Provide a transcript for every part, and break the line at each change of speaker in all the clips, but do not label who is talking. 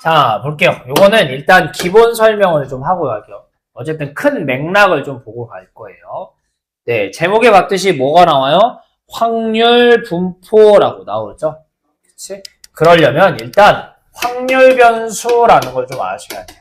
자, 볼게요. 요거는 일단 기본 설명을 좀 하고 갈게요. 어쨌든 큰 맥락을 좀 보고 갈 거예요. 네, 제목에 봤듯이 뭐가 나와요? 확률 분포라고 나오죠. 그치? 그러려면 일단 확률 변수라는 걸 좀 아셔야 돼요.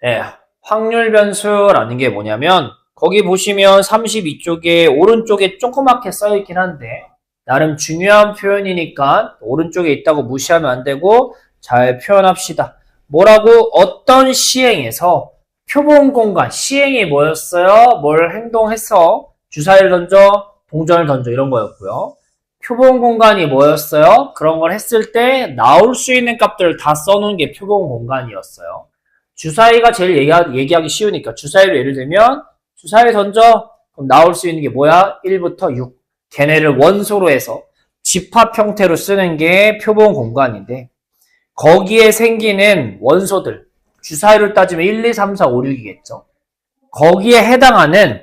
네, 확률 변수라는 게 뭐냐면 거기 보시면 32쪽에 오른쪽에 조그맣게 써있긴 한데 나름 중요한 표현이니까 오른쪽에 있다고 무시하면 안 되고 잘 표현합시다. 뭐라고? 어떤 시행에서 표본 공간, 시행이 뭐였어요? 뭘 행동해서 주사위를 던져, 동전을 던져 이런 거였고요. 표본 공간이 뭐였어요? 그런 걸 했을 때 나올 수 있는 값들을 다 써놓은 게 표본 공간이었어요. 주사위가 제일 얘기하기 쉬우니까 주사위를 예를 들면 주사위 던져, 그럼 나올 수 있는 게 뭐야? 1부터 6. 걔네를 원소로 해서 집합 형태로 쓰는 게 표본 공간인데 거기에 생기는 원소들 주사위로 따지면 1, 2, 3, 4, 5, 6이겠죠. 거기에 해당하는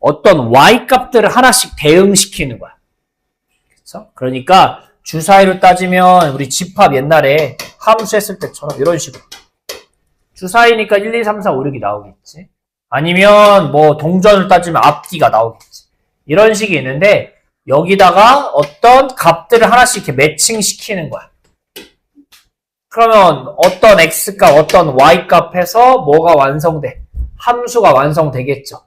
어떤 y 값들을 하나씩 대응시키는 거야. 그렇죠? 그러니까 주사위로 따지면 우리 집합 옛날에 함수 했을 때처럼 이런 식으로 주사위니까 1, 2, 3, 4, 5, 6이 나오겠지. 아니면 뭐 동전을 따지면 앞뒤가 나오겠지. 이런 식이 있는데 여기다가 어떤 값들을 하나씩 이렇게 매칭시키는 거야. 그러면 어떤 x값, 어떤 y값에서 뭐가 완성돼? 함수가 완성되겠죠.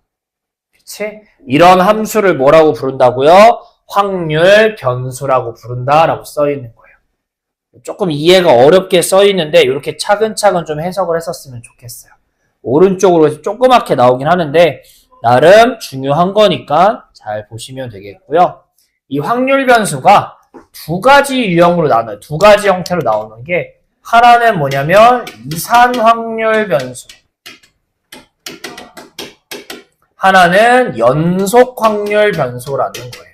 그치? 이런 함수를 뭐라고 부른다고요? 확률 변수라고 부른다라고 써있는 거예요. 조금 이해가 어렵게 써있는데 이렇게 차근차근 좀 해석을 했었으면 좋겠어요. 오른쪽으로 조그맣게 나오긴 하는데 나름 중요한 거니까 잘 보시면 되겠고요. 이 확률 변수가 두 가지 유형으로 나눠요. 두 가지 형태로 나오는 게 하나는 뭐냐면 이산 확률 변수, 하나는 연속 확률 변수라는 거예요.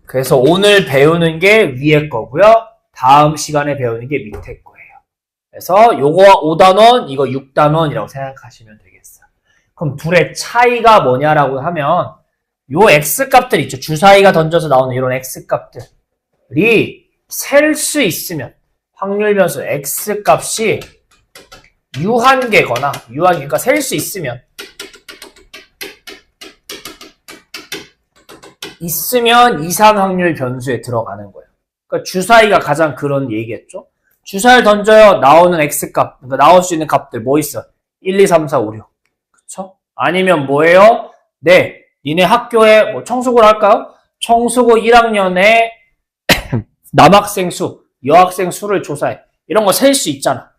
그래서 오늘 배우는 게 위에 거고요. 다음 시간에 배우는 게 밑에 거예요. 그래서 요거 5단원, 이거 6단원이라고 생각하시면 되겠어요. 그럼 둘의 차이가 뭐냐라고 하면 요 x값들 있죠. 주사위가 던져서 나오는 이런 x값들이 셀 수 있으면 확률 변수 x값이 유한계거나 그러니까 셀 수 있으면 이산 확률 변수에 들어가는 거예요. 그러니까 주사위가 가장 그런 얘기겠죠. 주사위를 던져요. 나오는 x값, 그러니까 나올 수 있는 값들 뭐 있어? 1, 2, 3, 4, 5, 6. 그쵸? 아니면 뭐예요? 네, 니네 학교에 뭐 청소고를 할까요? 청소고 1학년에 남학생 수, 여학생 수를 조사해. 이런 거 셀 수 있잖아.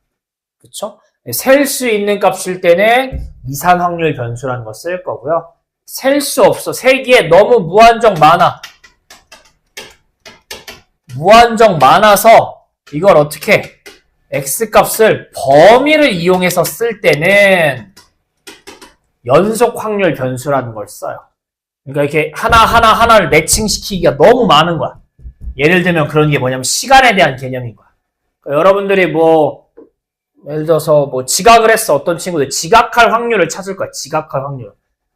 그쵸? 셀 수 있는 값일 때는 이산 확률 변수라는 거 쓸 거고요. 셀 수 없어. 세기에 너무 무한정 많아. 무한정 많아서 이걸 어떻게 x값을 범위를 이용해서 쓸 때는 연속 확률 변수라는 걸 써요. 그러니까 이렇게 하나를 매칭시키기가 너무 많은 거야. 예를 들면 그런 게 뭐냐면 시간에 대한 개념인 거야. 그러니까 여러분들이 뭐 예를 들어서 뭐 지각을 했어. 어떤 친구들 지각할 확률을 찾을 거야. 지각할 확률.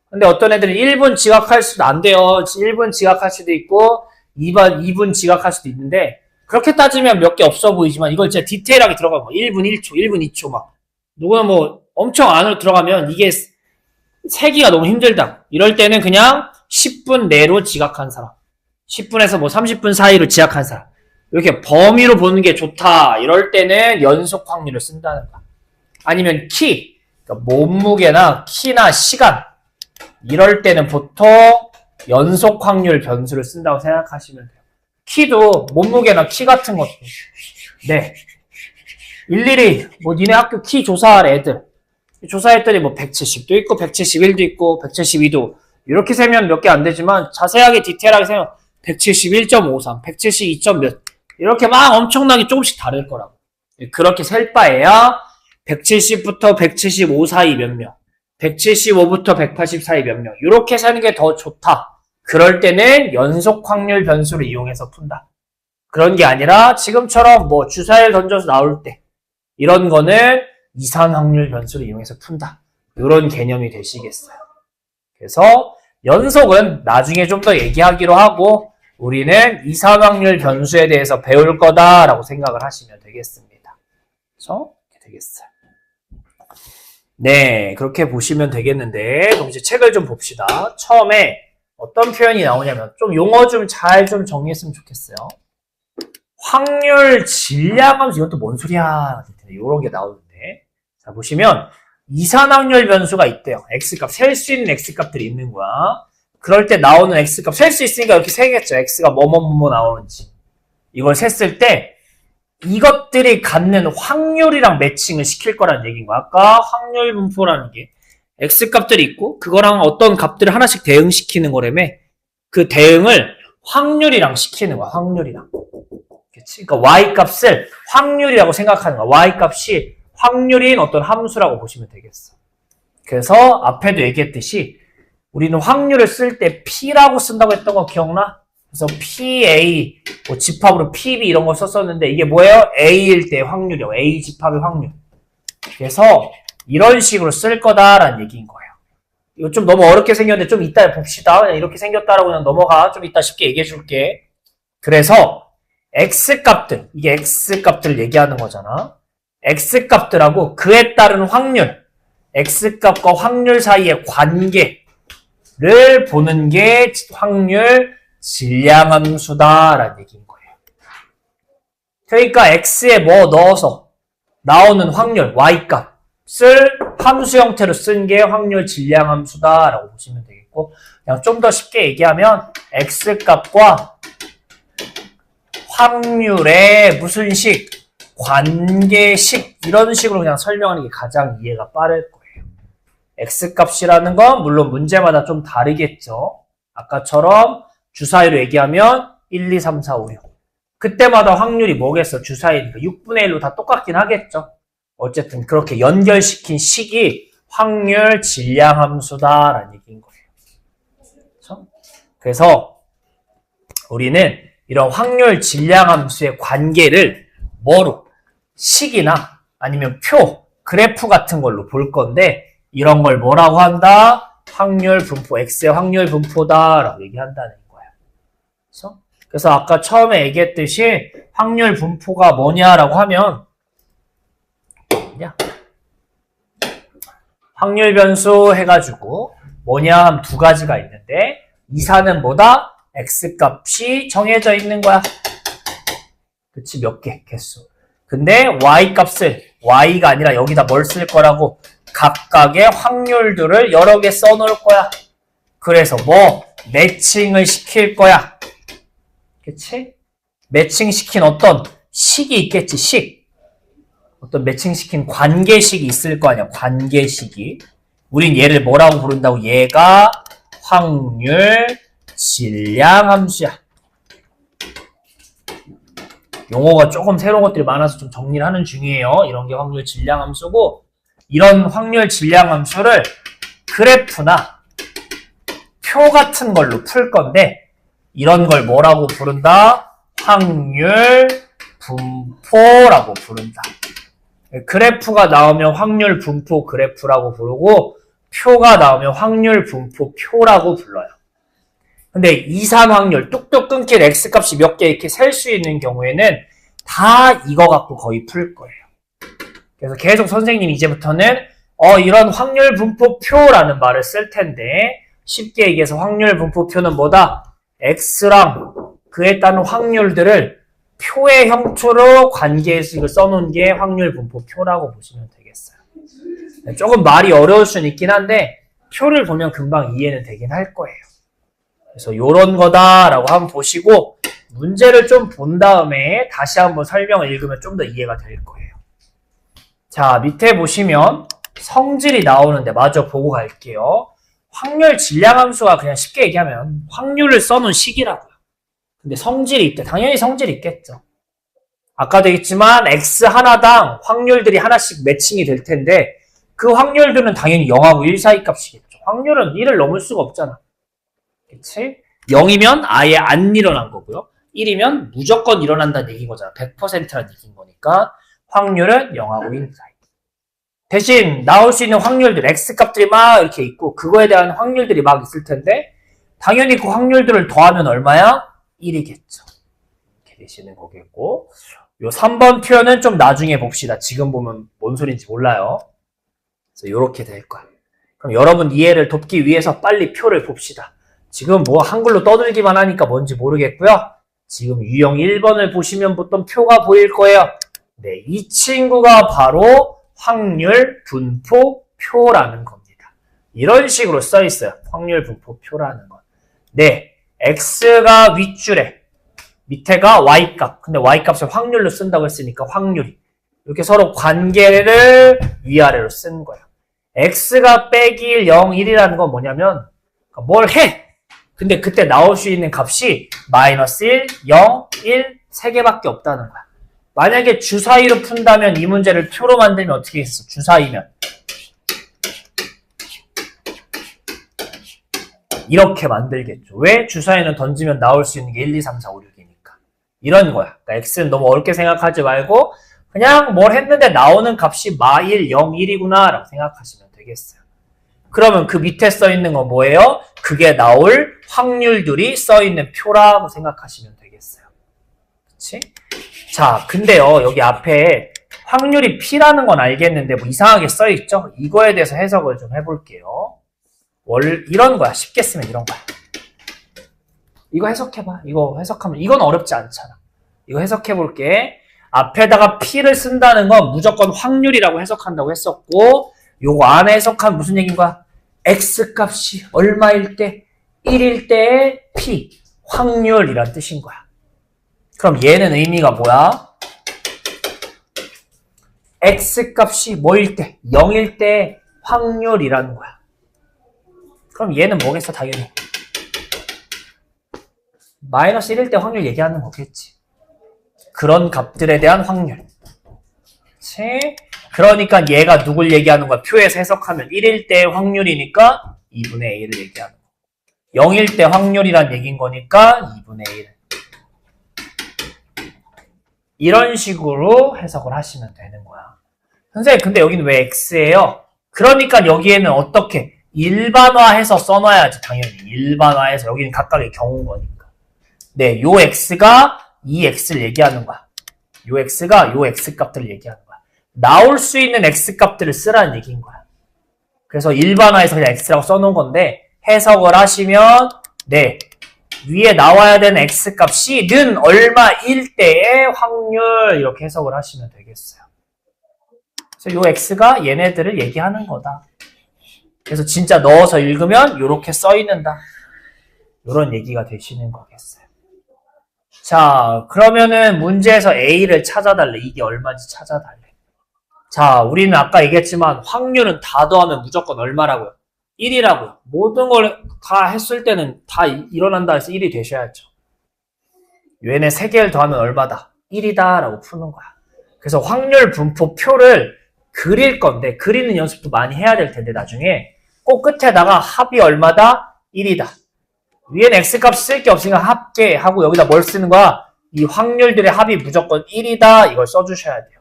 근데 어떤 애들은 1분 지각할 수도 안 돼요. 1분 지각할 수도 있고 2분 지각할 수도 있는데 그렇게 따지면 몇 개 없어 보이지만 이걸 진짜 디테일하게 들어가면 뭐 1분 1초, 1분 2초 막 누구는 뭐 엄청 안으로 들어가면 이게 세기가 너무 힘들다. 이럴 때는 그냥 10분 내로 지각한 사람. 10분에서 뭐 30분 사이로 지각한 사람. 이렇게 범위로 보는 게 좋다. 이럴 때는 연속 확률을 쓴다는 거야. 아니면 키, 그러니까 몸무게나 키나 시간. 이럴 때는 보통 연속 확률 변수를 쓴다고 생각하시면 돼요. 키도 몸무게나 키 같은 것도. 네. 일일이 뭐 니네 학교 키 조사할 애들. 조사했더니 뭐 170도 있고 171도 있고 172도 이렇게 세면 몇 개 안 되지만 자세하게 디테일하게 세면 171.53, 172. 몇 이렇게 막 엄청나게 조금씩 다를 거라고. 그렇게 셀 바에야 170부터 175 사이 몇 명, 175부터 180 사이 몇 명 이렇게 세는 게 더 좋다. 그럴 때는 연속 확률 변수를 이용해서 푼다. 그런 게 아니라 지금처럼 뭐 주사위를 던져서 나올 때 이런 거는 이산 확률 변수를 이용해서 푼다. 이런 개념이 되시겠어요. 그래서 연속은 나중에 좀 더 얘기하기로 하고 우리는 이산확률 변수에 대해서 배울 거다라고 생각을 하시면 되겠습니다. 그렇죠? 이렇게 되겠어요. 네, 그렇게 보시면 되겠는데 그럼 이제 책을 좀 봅시다. 처음에 어떤 표현이 나오냐면 좀 용어 좀 잘 좀 정리했으면 좋겠어요. 확률 질량함수, 이것도 뭔 소리야? 이런 게 나오는데, 자 보시면 이산확률 변수가 있대요. x값, 셀 수 있는 x값들이 있는 거야. 그럴 때 나오는 x값, 셀 수 있으니까 이렇게 세겠죠. x가 뭐뭐 나오는지. 이걸 셌을 때 이것들이 갖는 확률이랑 매칭을 시킬 거라는 얘기인 거야. 아까 확률 분포라는 게 x값들이 있고 그거랑 어떤 값들을 하나씩 대응시키는 거라며. 그 대응을 확률이랑 시키는 거야. 확률이랑. 그치? 그러니까 y값을 확률이라고 생각하는 거야. y값이 확률인 어떤 함수라고 보시면 되겠어. 그래서 앞에도 얘기했듯이 우리는 확률을 쓸 때 P라고 쓴다고 했던 거 기억나? 그래서 PA, 뭐 집합으로 PB 이런 거 썼었는데 이게 뭐예요? A일 때 확률이요. A 집합의 확률. 그래서 이런 식으로 쓸 거다라는 얘기인 거예요. 이거 좀 너무 어렵게 생겼는데 좀 이따 봅시다. 그냥 이렇게 생겼다라고 그냥 넘어가. 좀 이따 쉽게 얘기해 줄게. 그래서 X값들, 이게 X값들을 얘기하는 거잖아. X값들하고 그에 따른 확률, X값과 확률 사이의 관계를 보는 게 확률 질량함수다라는 얘기인 거예요. 그러니까 X에 뭐 넣어서 나오는 확률, Y값을 함수 형태로 쓴 게 확률 질량함수다라고 보시면 되겠고, 그냥 좀 더 쉽게 얘기하면 X값과 확률의 무슨 식, 관계식 이런 식으로 그냥 설명하는 게 가장 이해가 빠를 거예요. X값이라는 건 물론 문제마다 좀 다르겠죠. 아까처럼 주사위로 얘기하면 1, 2, 3, 4, 5, 6. 그때마다 확률이 뭐겠어? 주사위니까 6분의 1로 다 똑같긴 하겠죠. 어쨌든 그렇게 연결시킨 식이 확률 질량함수다라는 얘기인 거예요. 그렇죠? 그래서 우리는 이런 확률 질량함수의 관계를 뭐로? 식이나 아니면 표, 그래프 같은 걸로 볼 건데 이런 걸 뭐라고 한다? 확률 분포, X의 확률 분포다라고 얘기한다는 거예요. 그래서 아까 처음에 얘기했듯이 확률 분포가 뭐냐라고 하면 확률 변수 해가지고 뭐냐 하면 두 가지가 있는데 이사는 뭐다? X값이 정해져 있는 거야. 그치? 몇 개? 개수. 근데 Y값을 Y가 아니라 여기다 뭘 쓸 거라고? 각각의 확률들을 여러 개 써놓을 거야. 그래서 뭐? 매칭을 시킬 거야. 그치? 매칭시킨 어떤 식이 있겠지, 식. 어떤 매칭시킨 관계식이 있을 거 아니야, 관계식이. 우린 얘를 뭐라고 부른다고? 얘가 확률 질량함수야. 용어가 조금 새로운 것들이 많아서 좀 정리를 하는 중이에요. 이런 게 확률 질량함수고, 이런 확률 질량함수를 그래프나 표 같은 걸로 풀 건데, 이런 걸 뭐라고 부른다? 확률 분포라고 부른다. 그래프가 나오면 확률 분포 그래프라고 부르고, 표가 나오면 확률 분포 표라고 불러요. 근데 이산 확률, 뚝뚝 끊길 X값이 몇 개 이렇게 셀 수 있는 경우에는 다 이거 갖고 거의 풀 거예요. 그래서 계속 선생님이 이제부터는 이런 확률 분포표라는 말을 쓸 텐데 쉽게 얘기해서 확률 분포표는 뭐다? X랑 그에 따른 확률들을 표의 형태로 관계식을 써놓은 게 확률 분포표라고 보시면 되겠어요. 조금 말이 어려울 수는 있긴 한데 표를 보면 금방 이해는 되긴 할 거예요. 그래서 요런 거다라고 한번 보시고 문제를 좀 본 다음에 다시 한번 설명을 읽으면 좀 더 이해가 될 거예요. 자, 밑에 보시면 성질이 나오는데 마저 보고 갈게요. 확률 질량함수가 그냥 쉽게 얘기하면 확률을 써놓은 식이라고요. 근데 성질이 있대. 당연히 성질이 있겠죠. 아까도 얘기했지만 X 하나당 확률들이 하나씩 매칭이 될 텐데 그 확률들은 당연히 0하고 1 사이 값이겠죠. 확률은 1을 넘을 수가 없잖아. 그치? 0이면 아예 안 일어난 거고요. 1이면 무조건 일어난다는 얘기인 거잖아. 100%라는 얘기인 거니까 확률은 0하고 1 사이. 대신 나올 수 있는 확률들, X값들이 막 이렇게 있고 그거에 대한 확률들이 막 있을 텐데 당연히 그 확률들을 더하면 얼마야? 1이겠죠. 이렇게 되시는 거겠고, 요 3번 표현은 좀 나중에 봅시다. 지금 보면 뭔 소린지 몰라요. 그래서 요렇게 될 거야. 그럼 여러분 이해를 돕기 위해서 빨리 표를 봅시다. 지금 뭐 한글로 떠들기만 하니까 뭔지 모르겠고요. 지금 유형 1번을 보시면 보통 표가 보일 거예요. 네, 이 친구가 바로 확률 분포 표라는 겁니다. 이런 식으로 써 있어요. 확률 분포 표라는 건. 네, x가 윗줄에 밑에가 y값. 근데 y값을 확률로 쓴다고 했으니까 확률이. 이렇게 서로 관계를 위아래로 쓴 거예요. x가 빼기 1, 0, 1이라는 건 뭐냐면 뭘 해! 근데 그때 나올 수 있는 값이 마이너스 1, 0, 1, 3개밖에 없다는 거야. 만약에 주사위로 푼다면 이 문제를 표로 만들면 어떻게 했어? 주사위면 이렇게 만들겠죠. 왜? 주사위는 던지면 나올 수 있는 게 1, 2, 3, 4, 5, 6이니까. 이런 거야. 그러니까 x는 너무 어렵게 생각하지 말고 그냥 뭘 했는데 나오는 값이 마 1, 0, 1이구나 라고 생각하시면 되겠어요. 그러면 그 밑에 써 있는 건 뭐예요? 그게 나올 확률들이 써 있는 표라고 생각하시면 되겠어요. 그치? 자, 근데요, 여기 앞에 확률이 P라는 건 알겠는데 뭐 이상하게 써 있죠? 이거에 대해서 해석을 좀 해볼게요. 이런 거야. 쉽게 쓰면 이런 거야. 이거 해석해봐. 이거 해석하면 이건 어렵지 않잖아. 이거 해석해볼게. 앞에다가 P를 쓴다는 건 무조건 확률이라고 해석한다고 했었고, 요거 안에 해석한 무슨 얘기인 거야? X값이 얼마일 때? 1일 때의 P, 확률이란 뜻인 거야. 그럼 얘는 의미가 뭐야? X값이 뭐일 때? 0일 때 확률이라는 거야. 그럼 얘는 뭐겠어? 당연히 마이너스 1일 때 확률 얘기하는 거겠지. 그런 값들에 대한 확률. 그치? 그러니까 얘가 누굴 얘기하는 거야? 표에서 해석하면 1일 때의 확률이니까 2분의 A를 얘기하는 거야. 0일 때 확률이란 얘기인 거니까 2분의 1. 이런 식으로 해석을 하시면 되는 거야. 선생님, 근데 여기는 왜 X예요? 그러니까 여기에는 어떻게? 일반화해서 써놔야지, 당연히. 일반화해서. 여기는 각각의 경우인 거니까. 네, 요 X가 이 X를 얘기하는 거야. 요 X가 요 X값들을 얘기하는 거야. 나올 수 있는 X값들을 쓰라는 얘기인 거야. 그래서 일반화해서 그냥 X라고 써놓은 건데, 해석을 하시면, 네, 위에 나와야 되는 X값이 는 얼마일 때의 확률, 이렇게 해석을 하시면 되겠어요. 그래서 요 X가 얘네들을 얘기하는 거다. 그래서 진짜 넣어서 읽으면 이렇게 써있는다. 이런 얘기가 되시는 거겠어요. 자, 그러면은 문제에서 A를 찾아달래. 이게 얼마인지 찾아달래. 자, 우리는 아까 얘기했지만 확률은 다 더하면 무조건 얼마라고요? 1이라고요. 모든 걸 다 했을 때는 다 일어난다 해서 1이 되셔야죠. 얘네 3개를 더하면 얼마다? 1이다 라고 푸는 거야. 그래서 확률 분포 표를 그릴 건데 그리는 연습도 많이 해야 될 텐데 나중에 꼭 끝에다가 합이 얼마다? 1이다. 위에는 X값 쓸 게 없으니까 합계하고 여기다 뭘 쓰는 거야? 이 확률들의 합이 무조건 1이다. 이걸 써주셔야 돼요.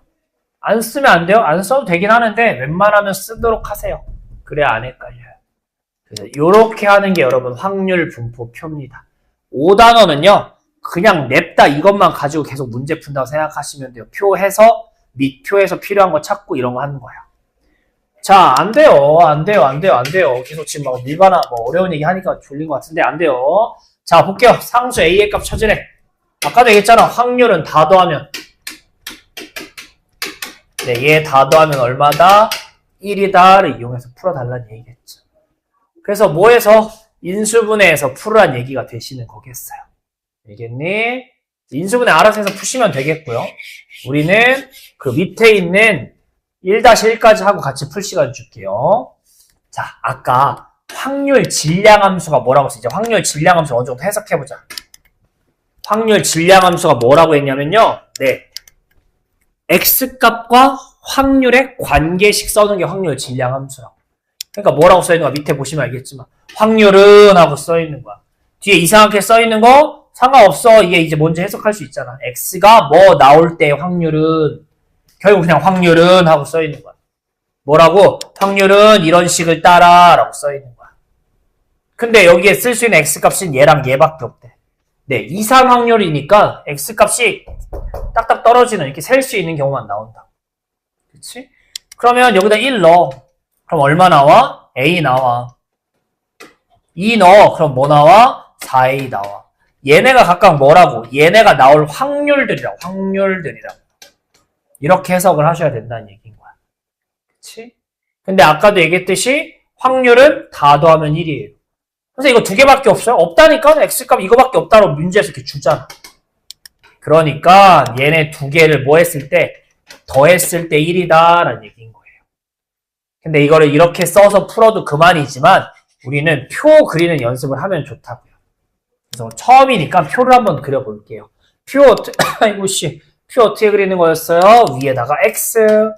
안 쓰면 안 돼요? 안 써도 되긴 하는데 웬만하면 쓰도록 하세요. 그래야 안 헷갈려요. 그래서 이렇게 하는 게 여러분 확률 분포 표입니다. 5단원은요. 그냥 냅다 이것만 가지고 계속 문제 푼다고 생각하시면 돼요. 표해서 및 표에서 필요한 거 찾고 이런 거 하는 거예요. 자, 안 돼요. 안 돼요. 안 돼요. 안 돼요. 계속 지금 막 밀반하, 어려운 얘기 하니까 졸린 것 같은데 안 돼요. 자, 볼게요. 상수 A의 값 찾으래. 아까도 얘기했잖아. 확률은 다 더하면. 네, 얘 다 더하면 얼마다? 1이다를 이용해서 풀어달라는 얘기겠죠. 그래서 뭐해서? 인수분해해서 풀으란 얘기가 되시는 거겠어요. 알겠니? 인수분해 알아서 해서 푸시면 되겠고요. 우리는 그 밑에 있는 1-1까지 하고 같이 풀 시간 줄게요. 자, 아까 확률 질량함수가 뭐라고 했어? 이제 확률 질량함수 어느 정도 해석해보자. 확률 질량함수가 뭐라고 했냐면요. 네. X값과 확률의 관계식 써는 게 확률 질량함수라고. 그러니까 뭐라고 써있는 거야? 밑에 보시면 알겠지만. 확률은 하고 써있는 거야. 뒤에 이상하게 써있는 거 상관없어. 이게 이제 뭔지 해석할 수 있잖아. X가 뭐 나올 때 확률은 결국 그냥 확률은 하고 써있는 거야. 뭐라고? 확률은 이런 식을 따라 라고 써있는 거야. 근데 여기에 쓸 수 있는 X값은 얘랑 얘밖에 없대. 네, 2, 3 확률이니까 x값이 딱딱 떨어지는 이렇게 셀 수 있는 경우만 나온다. 그치? 그러면 여기다 1 넣어. 그럼 얼마 나와? a 나와. 2 넣어. 그럼 뭐 나와? 4a 나와. 얘네가 각각 뭐라고? 얘네가 나올 확률들이라고. 확률들이라고. 이렇게 해석을 하셔야 된다는 얘기인 거야. 그치? 근데 아까도 얘기했듯이 확률은 다 더하면 1이에요. 그래서 이거 두 개밖에 없어요? 없다니까? x값 이거밖에 없다고 문제에서 이렇게 주잖아. 그러니까 얘네 두 개를 뭐 했을 때? 더했을 때 1이다 라는 얘기인 거예요. 근데 이거를 이렇게 써서 풀어도 그만이지만 우리는 표 그리는 연습을 하면 좋다고요. 그래서 처음이니까 표를 한번 그려볼게요. 아이고 씨. 표 어떻게 그리는 거였어요? 위에다가 x,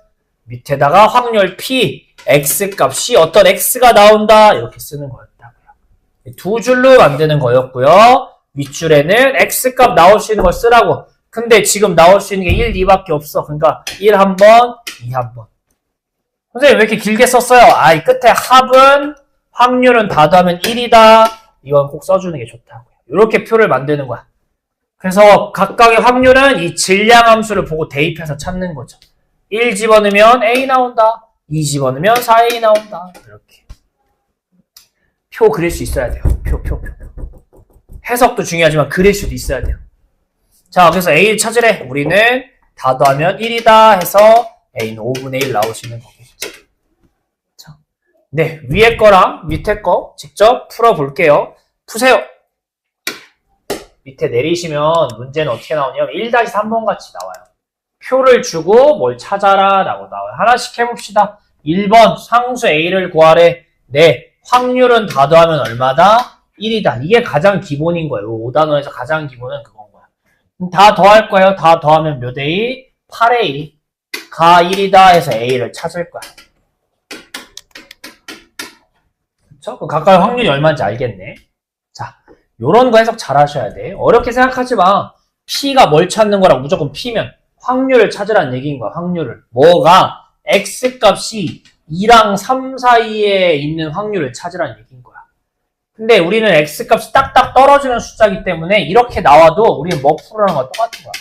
밑에다가 확률 p, x 값이 어떤 x가 나온다 이렇게 쓰는 거였다고요. 두 줄로 만드는 거였고요. 윗줄에는 x 값 나올 수 있는 걸 쓰라고. 근데 지금 나올 수 있는 게 1, 2밖에 없어. 그러니까 1 한 번, 2 한 번. 선생님 왜 이렇게 길게 썼어요? 이 끝에 합은 확률은 다 더하면 1이다. 이건 꼭 써주는 게 좋다고요. 이렇게 표를 만드는 거야. 그래서 각각의 확률은 이 질량 함수를 보고 대입해서 찾는 거죠. 1 집어넣으면 A 나온다. 2 집어넣으면 4A 나온다. 이렇게. 표 그릴 수 있어야 돼요. 표. 해석도 중요하지만 그릴 수도 있어야 돼요. 자, 그래서 A를 찾으래. 우리는 다 더하면 1이다 해서 A는 5분의 1 나오시는 거겠죠. 자, 네, 위에 거랑 밑에 거 직접 풀어볼게요. 푸세요. 밑에 내리시면 문제는 어떻게 나오냐면 1-3번 같이 나와요. 표를 주고 뭘 찾아라 라고 나와요. 하나씩 해봅시다. 1번 상수 A를 구하래. 네, 확률은 다 더하면 얼마다? 1이다. 이게 가장 기본인 거예요. 5단원에서 가장 기본은 그건 거야. 다 더할 거예요. 다 더하면 몇 A? 8A. 가 1이다 해서 A를 찾을 거야. 그쵸? 각각 확률이 얼마인지 알겠네. 자, 요런 거 해석 잘 하셔야 돼. 어렵게 생각하지 마. P가 뭘 찾는 거라고 무조건 P면 확률을 찾으라는 얘기인 거야. 확률을. 뭐가? X값이 2랑 3 사이에 있는 확률을 찾으라는 얘기인 거야. 근데 우리는 X값이 딱딱 떨어지는 숫자이기 때문에 이렇게 나와도 우리는 뭐 풀으라는 거 똑같은 거야.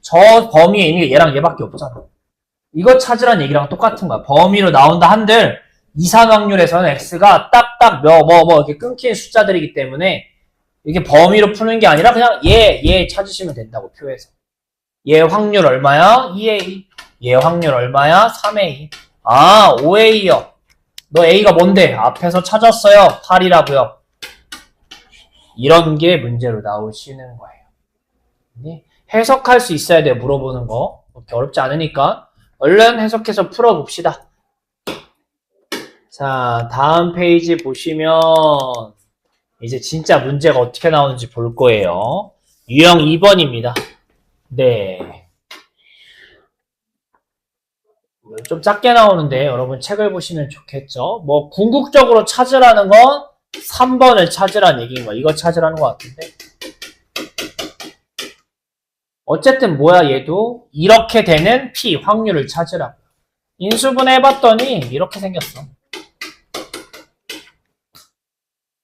저 범위에 있는 게 얘랑 얘밖에 없잖아. 이거 찾으라는 얘기랑 똑같은 거야. 범위로 나온다 한들 이산 확률에서는 X가 딱딱 이렇게 끊기는 숫자들이기 때문에 이게 범위로 푸는 게 아니라 그냥 얘 찾으시면 된다고 표에서. 얘 확률 얼마야? 2A. 얘 확률 얼마야? 3A. 5A요. 너 A가 뭔데? 앞에서 찾았어요. 8이라고요. 이런 게 문제로 나오시는 거예요. 네? 해석할 수 있어야 돼요. 물어보는 거. 그렇게 어렵지 않으니까 얼른 해석해서 풀어봅시다. 자, 다음 페이지 보시면 이제 진짜 문제가 어떻게 나오는지 볼 거예요. 유형 2번입니다. 네. 좀 작게 나오는데 여러분 책을 보시면 좋겠죠. 뭐 궁극적으로 찾으라는 건 3번을 찾으라는 얘기인 거야. 이거 찾으라는 것 같은데. 어쨌든 뭐야 얘도 이렇게 되는 P 확률을 찾으라고. 인수분 해봤더니 이렇게 생겼어.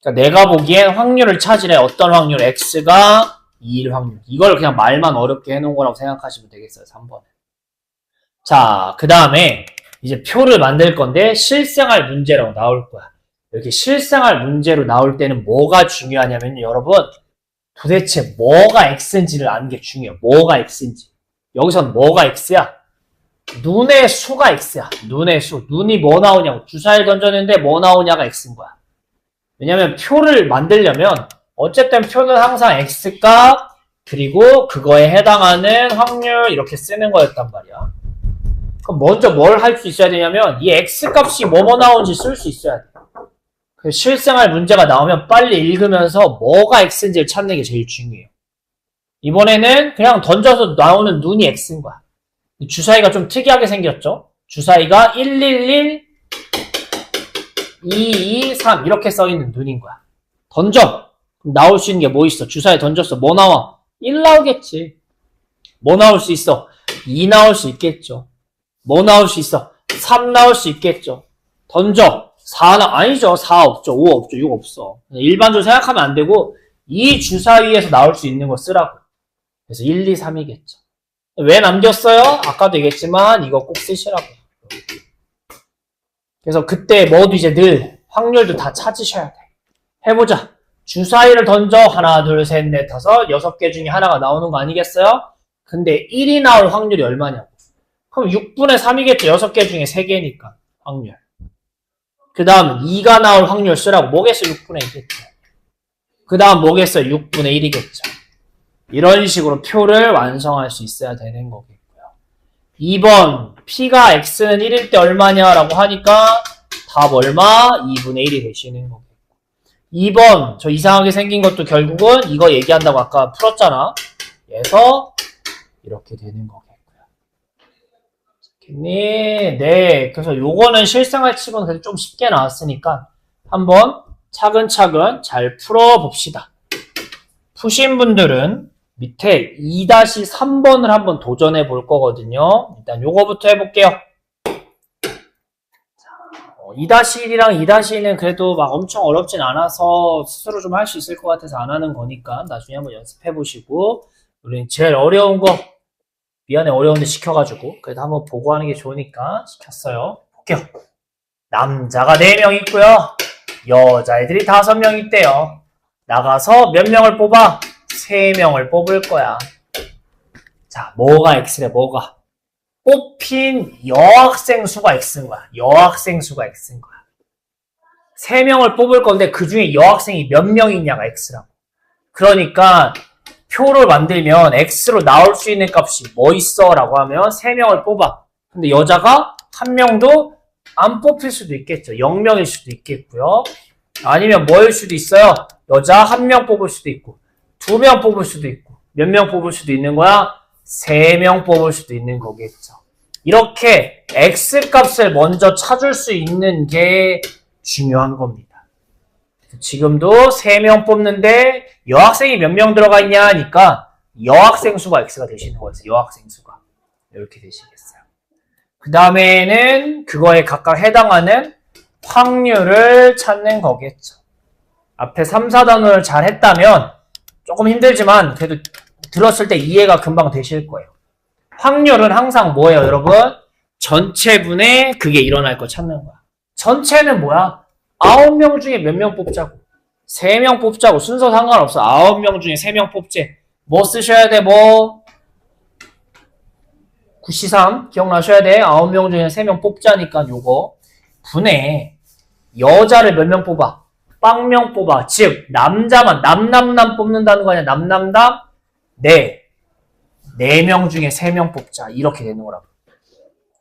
그러니까 내가 보기엔 확률을 찾으래. 어떤 확률? X가 2일 확률. 이걸 그냥 말만 어렵게 해놓은 거라고 생각하시면 되겠어요. 3번은. 자, 그 다음에 이제 표를 만들 건데 실생활 문제라고 나올 거야. 이렇게 실생활 문제로 나올 때는 뭐가 중요하냐면 여러분 도대체 뭐가 X인지를 아는 게 중요해요. 뭐가 X인지. 여기선 뭐가 X야? 눈의 수가 X야. 눈의 수. 눈이 뭐 나오냐고. 주사위를 던졌는데 뭐 나오냐가 X인 거야. 왜냐면 표를 만들려면 어쨌든 표는 항상 X값 그리고 그거에 해당하는 확률 이렇게 쓰는 거였단 말이야. 그럼 먼저 뭘 할 수 있어야 되냐면 이 X값이 뭐뭐 나오는지 쓸 수 있어야 돼. 그 실생활 문제가 나오면 빨리 읽으면서 뭐가 X인지를 찾는 게 제일 중요해요. 이번에는 그냥 던져서 나오는 눈이 X인 거야. 주사위가 좀 특이하게 생겼죠? 주사위가 111 223 이렇게 써있는 눈인 거야. 던져! 그럼 나올 수 있는 게 뭐 있어? 주사위 던졌어. 뭐 나와? 1 나오겠지. 뭐 나올 수 있어? 2 나올 수 있겠죠. 뭐 나올 수 있어? 3 나올 수 있겠죠. 던져. 4는 아니죠. 4 없죠. 5 없죠. 6 없어. 일반적으로 생각하면 안 되고 이 주사위에서 나올 수 있는 거 쓰라고. 그래서 1, 2, 3이겠죠. 왜 남겼어요? 아까도 얘기했지만 이거 꼭 쓰시라고. 그래서 그때 뭐도 이제 늘 확률도 다 찾으셔야 돼. 해보자. 주사위를 던져 하나, 둘, 셋, 넷, 다섯, 6개 중에 하나가 나오는 거 아니겠어요? 근데 1이 나올 확률이 얼마냐고. 그럼 6분의 3이겠죠. 6개 중에 3개니까 확률. 그 다음 2가 나올 확률 쓰라고. 뭐겠어? 6분의 2겠죠. 그 다음 뭐겠어요? 6분의 1이겠죠. 이런 식으로 표를 완성할 수 있어야 되는 거겠고요. 2번 P가 X는 1일 때 얼마냐라고 하니까 답 얼마? 2분의 1이 되시는 거겠고. 2번 저 이상하게 생긴 것도 결국은 이거 얘기한다고 아까 풀었잖아. 그래서 이렇게 되는 거겠고요. 네. 그래서 요거는 실생활 치고는 그래도 좀 쉽게 나왔으니까 한번 차근차근 잘 풀어봅시다. 푸신 분들은 밑에 2-3번을 한번 도전해 볼 거거든요. 일단 요거부터 해볼게요. 2-1이랑 2-2는 그래도 막 엄청 어렵진 않아서 스스로 좀 할 수 있을 것 같아서 안 하는 거니까 나중에 한번 연습해 보시고, 우리는 제일 어려운 거, 미안해 어려운데 시켜가지고 그래도 한번 보고 하는 게 좋으니까 시켰어요. 볼게요. 남자가 4명 있고요. 여자애들이 5명 있대요. 나가서 몇 명을 뽑아? 3명을 뽑을 거야. 자, 뭐가 X래, 뭐가? 뽑힌 여학생 수가 X인 거야. 여학생 수가 X인 거야. 3명을 뽑을 건데 그 중에 여학생이 몇 명 있냐가 X라고. 그러니까 표를 만들면 X로 나올 수 있는 값이 뭐 있어? 라고 하면 3명을 뽑아. 근데 여자가 1명도 안 뽑힐 수도 있겠죠. 0명일 수도 있겠고요. 아니면 뭐일 수도 있어요? 여자 1명 뽑을 수도 있고 2명 뽑을 수도 있고 몇 명 뽑을 수도 있는 거야? 3명 뽑을 수도 있는 거겠죠. 이렇게 X값을 먼저 찾을 수 있는 게 중요한 겁니다. 지금도 3명 뽑는데 여학생이 몇 명 들어가 있냐 하니까 여학생 수가 X가 되시는 거예요. 여학생 수가. 이렇게 되시겠어요. 그 다음에는 그거에 각각 해당하는 확률을 찾는 거겠죠. 앞에 3, 4단원을 잘 했다면 조금 힘들지만 그래도 들었을 때 이해가 금방 되실 거예요. 확률은 항상 뭐예요, 여러분? 전체분의 그게 일어날 거 찾는 거야. 전체는 뭐야? 9명 중에 몇 명 뽑자고. 3명 뽑자고. 순서 상관없어. 9명 중에 3명 뽑지. 뭐 쓰셔야 돼, 뭐? 9C3 기억나셔야 돼. 9명 중에 3명 뽑자니까 요거. 분의 여자를 몇 명 뽑아? 빵명 뽑아. 즉 남자만 남남남 뽑는다는 거 아니야. 남남남 네. 4명 중에 3명 뽑자. 이렇게 되는 거라고.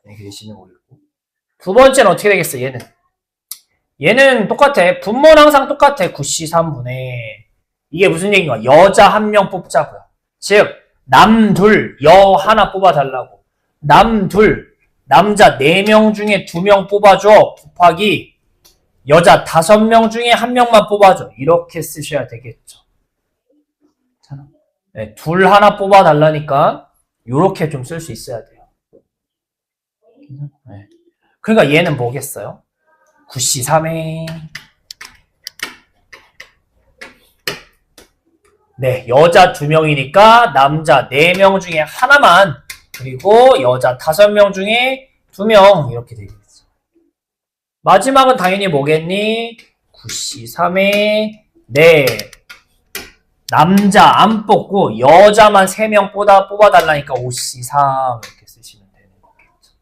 이렇게 되시는 거고. 두 번째는 어떻게 되겠어? 얘는 똑같아. 분모는 항상 똑같아. 9C3분의 이게 무슨 얘기인가? 여자 1명 뽑자고요. 즉 남 둘, 여 하나 뽑아달라고. 남 둘, 남자 4명 중에 2명 뽑아줘. 곱하기 여자 5명 중에 1명만 뽑아줘. 이렇게 쓰셔야 되겠죠. 네, 둘 하나 뽑아달라니까 이렇게 좀 쓸 수 있어야 돼요. 네. 그러니까 얘는 뭐겠어요? 9C3에 네, 여자 2명이니까 남자 4명 중에 하나만, 그리고 여자 5명 중에 2명 이렇게 되겠죠. 마지막은 당연히 뭐겠니? 9C3에 네, 남자 안 뽑고 여자만 3명 뽑아달라니까 5C3 이렇게 쓰시면 되는 거겠죠.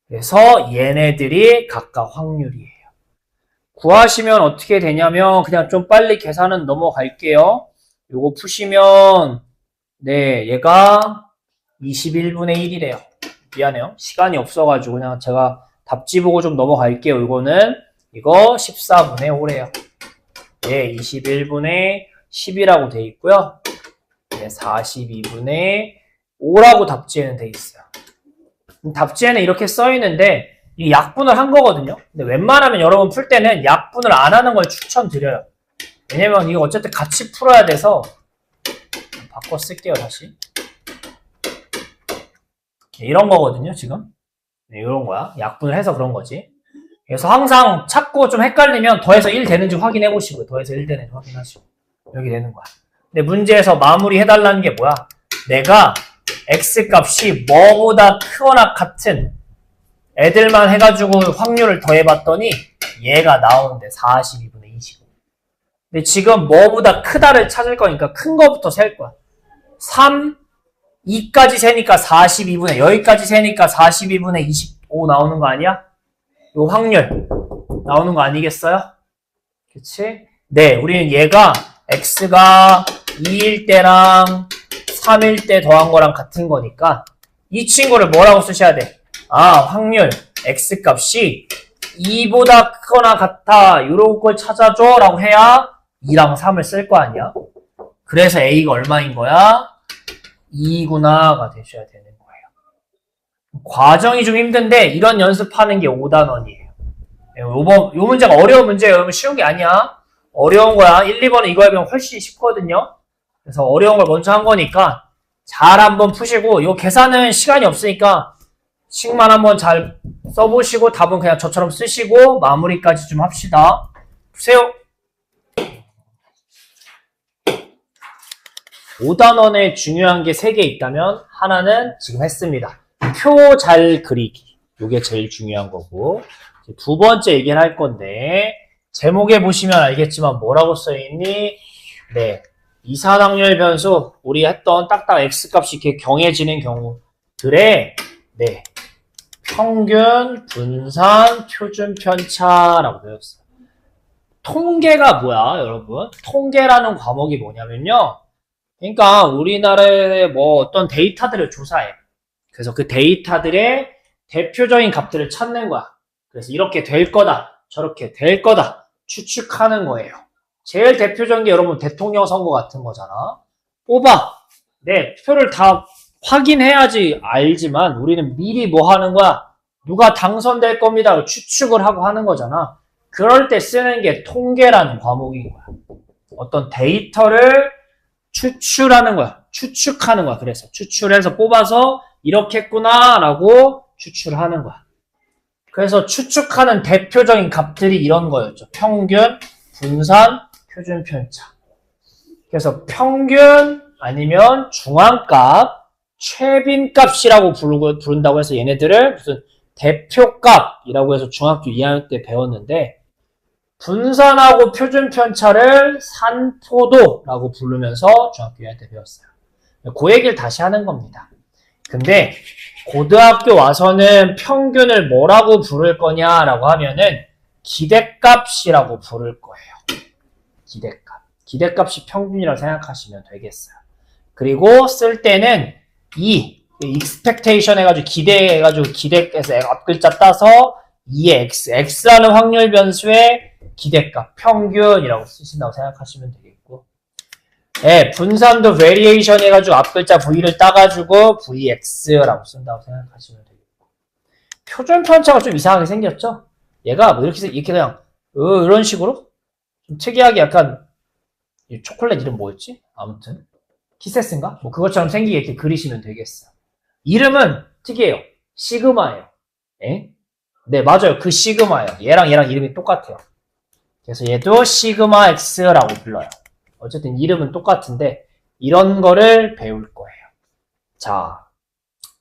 그래서 얘네들이 각각 확률이에요. 구하시면 어떻게 되냐면 그냥 좀 빨리 계산은 넘어갈게요. 요거 푸시면 네, 얘가 21분의 1이래요. 미안해요. 시간이 없어가지고 그냥 제가 답지 보고 좀 넘어갈게요. 이거 14분의 5래요. 예, 21분의 10이라고 돼 있고요. 네, 42분의 5라고 답지에는 돼 있어요. 답지에는 이렇게 써 있는데 이 약분을 한 거거든요. 근데 웬만하면 여러분 풀 때는 약분을 안 하는 걸 추천드려요. 왜냐면 이거 어쨌든 같이 풀어야 돼서 바꿔 쓸게요. 다시 이런 거거든요. 지금 네, 이런 거야. 약분을 해서 그런 거지. 그래서 항상 찾고 좀 헷갈리면 더해서 1 되는지 확인해 보시고요. 더해서 1 되는지 확인하시고. 이렇게 되는 거야. 근데 문제에서 마무리 해달라는 게 뭐야? 내가 x값이 뭐보다 크거나 같은 애들만 해가지고 확률을 더해봤더니 얘가 나오는데 42분의 25. 근데 지금 뭐보다 크다를 찾을 거니까 큰 거부터 셀 거야. 3, 2까지 세니까 42분의, 여기까지 세니까 42분의 25 나오는 거 아니야? 요 확률 나오는 거 아니겠어요? 그치? 네, 우리는 얘가 x가 2일 때랑 3일 때 더한 거랑 같은 거니까 이 친구를 뭐라고 쓰셔야 돼? 아, 확률 x값이 2보다 크거나 같아 요런 걸 찾아줘 라고 해야 2랑 3을 쓸 거 아니야? 그래서 a가 얼마인 거야? 2구나가 되셔야 되는 거예요. 과정이 좀 힘든데 이런 연습하는 게 5단원이에요. 요 문제가 어려운 문제예요. 여러분 쉬운 게 아니야. 어려운 거야. 1, 2번은 이거에 비하면 훨씬 쉽거든요. 그래서 어려운 걸 먼저 한 거니까 잘 한번 푸시고 요 계산은 시간이 없으니까 식만 한번 잘 써보시고 답은 그냥 저처럼 쓰시고 마무리까지 좀 합시다. 보세요. 5단원에 중요한 게 3개 있다면 하나는 지금 했습니다. 표 잘 그리기. 이게 제일 중요한 거고 두 번째 얘기를 할 건데 제목에 보시면 알겠지만 뭐라고 써있니? 네, 이산확률 변수 우리 했던 딱딱 x값이 이렇게 경해지는 경우들의 네, 평균, 분산, 표준 편차라고 배웠어요. 통계가 뭐야 여러분? 통계라는 과목이 뭐냐면요, 그러니까 우리나라의 뭐 어떤 데이터들을 조사해. 그래서 그 데이터들의 대표적인 값들을 찾는 거야. 그래서 이렇게 될 거다, 저렇게 될 거다 추측하는 거예요. 제일 대표적인 게 여러분 대통령 선거 같은 거잖아. 뽑아. 네, 표를 다 확인해야지 알지만 우리는 미리 뭐 하는 거야? 누가 당선될 겁니다. 추측을 하고 하는 거잖아. 그럴 때 쓰는 게 통계라는 과목인 거야. 어떤 데이터를 추출하는 거야. 추측하는 거야. 그래서 추출해서 뽑아서 이렇게 했구나 라고 추출하는 거야. 그래서 추측하는 대표적인 값들이 이런 거였죠. 평균, 분산, 표준 편차. 그래서 평균 아니면 중앙값, 최빈값이라고 부른다고 해서 얘네들을 무슨 대표값이라고 해서 중학교 2학년 때 배웠는데, 분산하고 표준 편차를 산포도라고 부르면서 중학교 2학년 때 배웠어요. 그 얘기를 다시 하는 겁니다. 근데 고등학교 와서는 평균을 뭐라고 부를 거냐라고 하면은 기대값이라고 부를 거예요. 기대값. 기대값이 평균이라고 생각하시면 되겠어요. 그리고 쓸 때는 expectation 해가지고 기대해가지고 기대에서 앞글자 따서 2의 x라는 확률 변수의 기대값, 평균이라고 쓰신다고 생각하시면 되겠고, 네, 분산도 variation 해가지고 앞글자 v를 따가지고 vx라고 쓴다고 생각하시면 되겠고, 표준 편차가 좀 이상하게 생겼죠? 얘가 뭐 이렇게 그냥 이런 식으로 좀 특이하게 약간 초콜릿 이름 뭐였지? 아무튼 키세스인가? 뭐 그것처럼 생기게 이렇게 그리시면 되겠어요. 이름은 특이해요. 시그마예요. 예? 네, 맞아요. 그 시그마예요. 얘랑 이름이 똑같아요. 그래서 얘도 시그마 x라고 불러요. 어쨌든 이름은 똑같은데 이런 거를 배울 거예요. 자,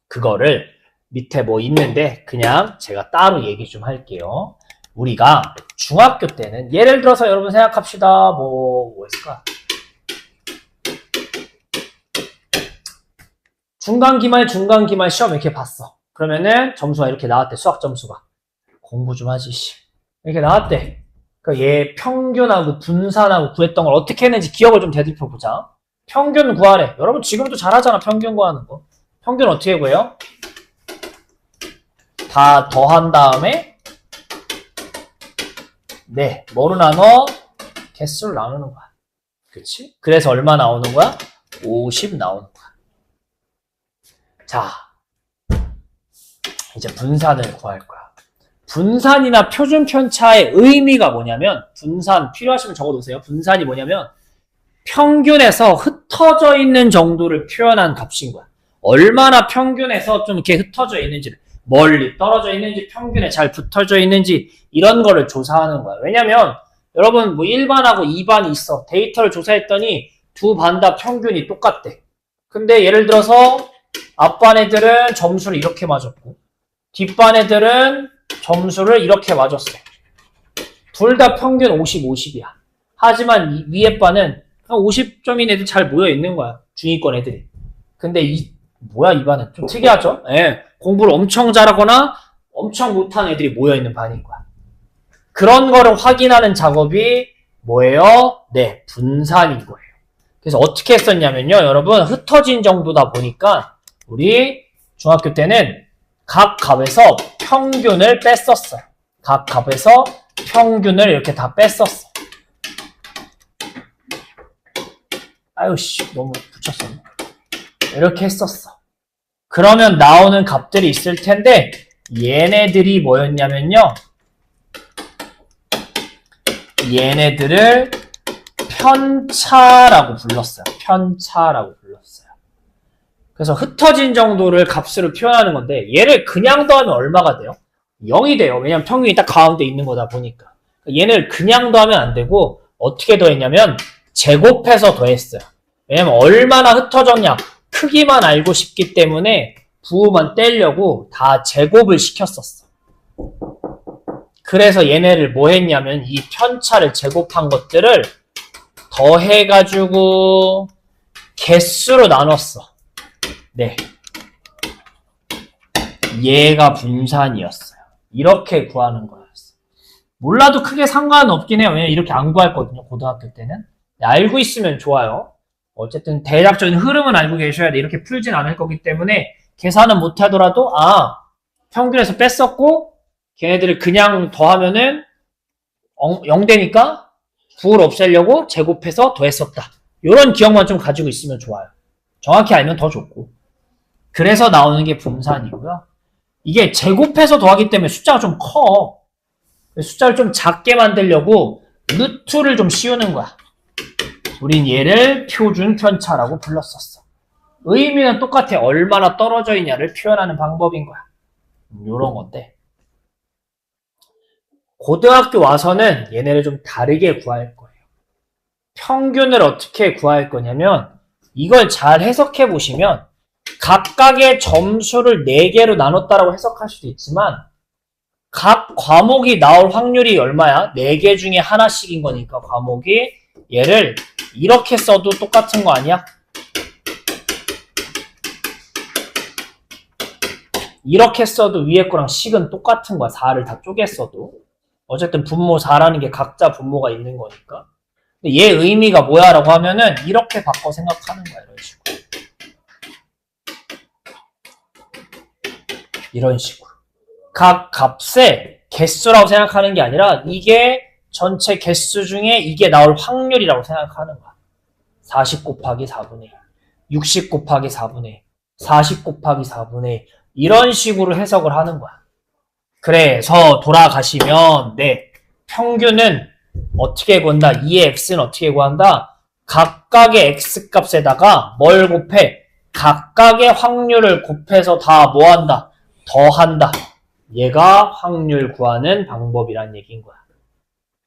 그거를 밑에 뭐 있는데 그냥 제가 따로 얘기 좀 할게요. 우리가 중학교 때는 예를 들어서 여러분 생각합시다. 뭐 있을까? 중간기말 시험 이렇게 봤어. 그러면은 점수가 이렇게 나왔대. 수학 점수가. 공부 좀 하지, 씨. 이렇게 나왔대. 그러니까 얘 평균하고 분산하고 구했던 걸 어떻게 했는지 기억을 좀 되짚어보자. 평균 구하래. 여러분 지금도 잘하잖아, 평균 구하는 거. 평균 어떻게 구해요? 다 더한 다음에 네, 뭐로 나눠? 개수를 나누는 거야. 그치? 그래서 얼마 나오는 거야? 50 나오는 거야. 자, 이제 분산을 구할 거야. 분산이나 표준 편차의 의미가 뭐냐면, 분산 필요하시면 적어놓으세요. 분산이 뭐냐면 평균에서 흩어져 있는 정도를 표현한 값인 거야. 얼마나 평균에서 좀 이렇게 흩어져 있는지를. 멀리 떨어져 있는지 평균에 잘 붙어져 있는지 이런 거를 조사하는 거야. 왜냐면 여러분 뭐 1반하고 2반이 있어. 데이터를 조사했더니 두 반 다 평균이 똑같대. 근데 예를 들어서 앞반 애들은 점수를 이렇게 맞았고 뒷반 애들은 점수를 이렇게 맞았어. 둘 다 평균 50, 50이야. 하지만 위에 반은 50점인 애들 잘 모여 있는 거야. 중위권 애들이. 근데 뭐야 이 반은 좀 특이하죠? 예. 공부를 엄청 잘하거나 엄청 못한 애들이 모여있는 반인 거야. 그런 거를 확인하는 작업이 뭐예요? 네, 분산인 거예요. 그래서 어떻게 했었냐면요. 여러분 흩어진 정도다 보니까 우리 중학교 때는 각 값에서 평균을 뺐었어요. 각 값에서 평균을 이렇게 다 뺐었어. 아유 씨 너무 붙였었네. 이렇게 했었어. 그러면 나오는 값들이 있을 텐데 얘네들이 뭐였냐면요. 얘네들을 편차라고 불렀어요. 편차라고 불렀어요. 그래서 흩어진 정도를 값으로 표현하는 건데 얘를 그냥 더하면 얼마가 돼요? 0이 돼요. 왜냐면 평균이 딱 가운데 있는 거다 보니까. 얘를 그냥 더하면 안 되고 어떻게 더했냐면 제곱해서 더했어요. 왜냐면 얼마나 흩어졌냐 크기만 알고 싶기 때문에 부호만 떼려고 다 제곱을 시켰었어. 그래서 얘네를 뭐 했냐면 이 편차를 제곱한 것들을 더해가지고 개수로 나눴어. 네. 얘가 분산이었어요. 이렇게 구하는 거였어. 몰라도 크게 상관은 없긴 해요. 왜냐면 이렇게 안 구했거든요. 고등학교 때는. 알고 있으면 좋아요. 어쨌든 대략적인 흐름은 알고 계셔야 돼. 이렇게 풀진 않을 거기 때문에 계산은 못 하더라도 평균에서 뺐었고 걔네들을 그냥 더하면은 0되니까 부호를 없애려고 제곱해서 더했었다. 이런 기억만 좀 가지고 있으면 좋아요. 정확히 알면 더 좋고. 그래서 나오는 게 분산이고요. 이게 제곱해서 더하기 때문에 숫자가 좀 커. 숫자를 좀 작게 만들려고 루트를 좀 씌우는 거야. 우린 얘를 표준 편차라고 불렀었어. 의미는 똑같아. 얼마나 떨어져 있냐를 표현하는 방법인 거야. 요런 건데. 고등학교 와서는 얘네를 좀 다르게 구할 거예요. 평균을 어떻게 구할 거냐면 이걸 잘 해석해 보시면 각각의 점수를 4개로 나눴다라고 해석할 수도 있지만 각 과목이 나올 확률이 얼마야? 4개 중에 하나씩인 거니까 과목이 얘를 이렇게 써도 똑같은 거 아니야? 이렇게 써도 위에 거랑 식은 똑같은 거야. 4를 다 쪼개 써도. 어쨌든 분모 4라는 게 각자 분모가 있는 거니까. 근데 얘 의미가 뭐야? 라고 하면은 이렇게 바꿔 생각하는 거야. 이런 식으로. 이런 식으로. 각 값의 개수라고 생각하는 게 아니라 이게 전체 개수 중에 이게 나올 확률이라고 생각하는 거야. 40 곱하기 4분의 1, 60 곱하기 4분의 1, 40 곱하기 4분의 1 이런 식으로 해석을 하는 거야. 그래서 돌아가시면 평균은 어떻게 구한다? 2의 x는 어떻게 구한다? 각각의 x값에다가 뭘 곱해? 각각의 확률을 곱해서 다 뭐한다? 더한다. 얘가 확률 구하는 방법이란 얘기인 거야.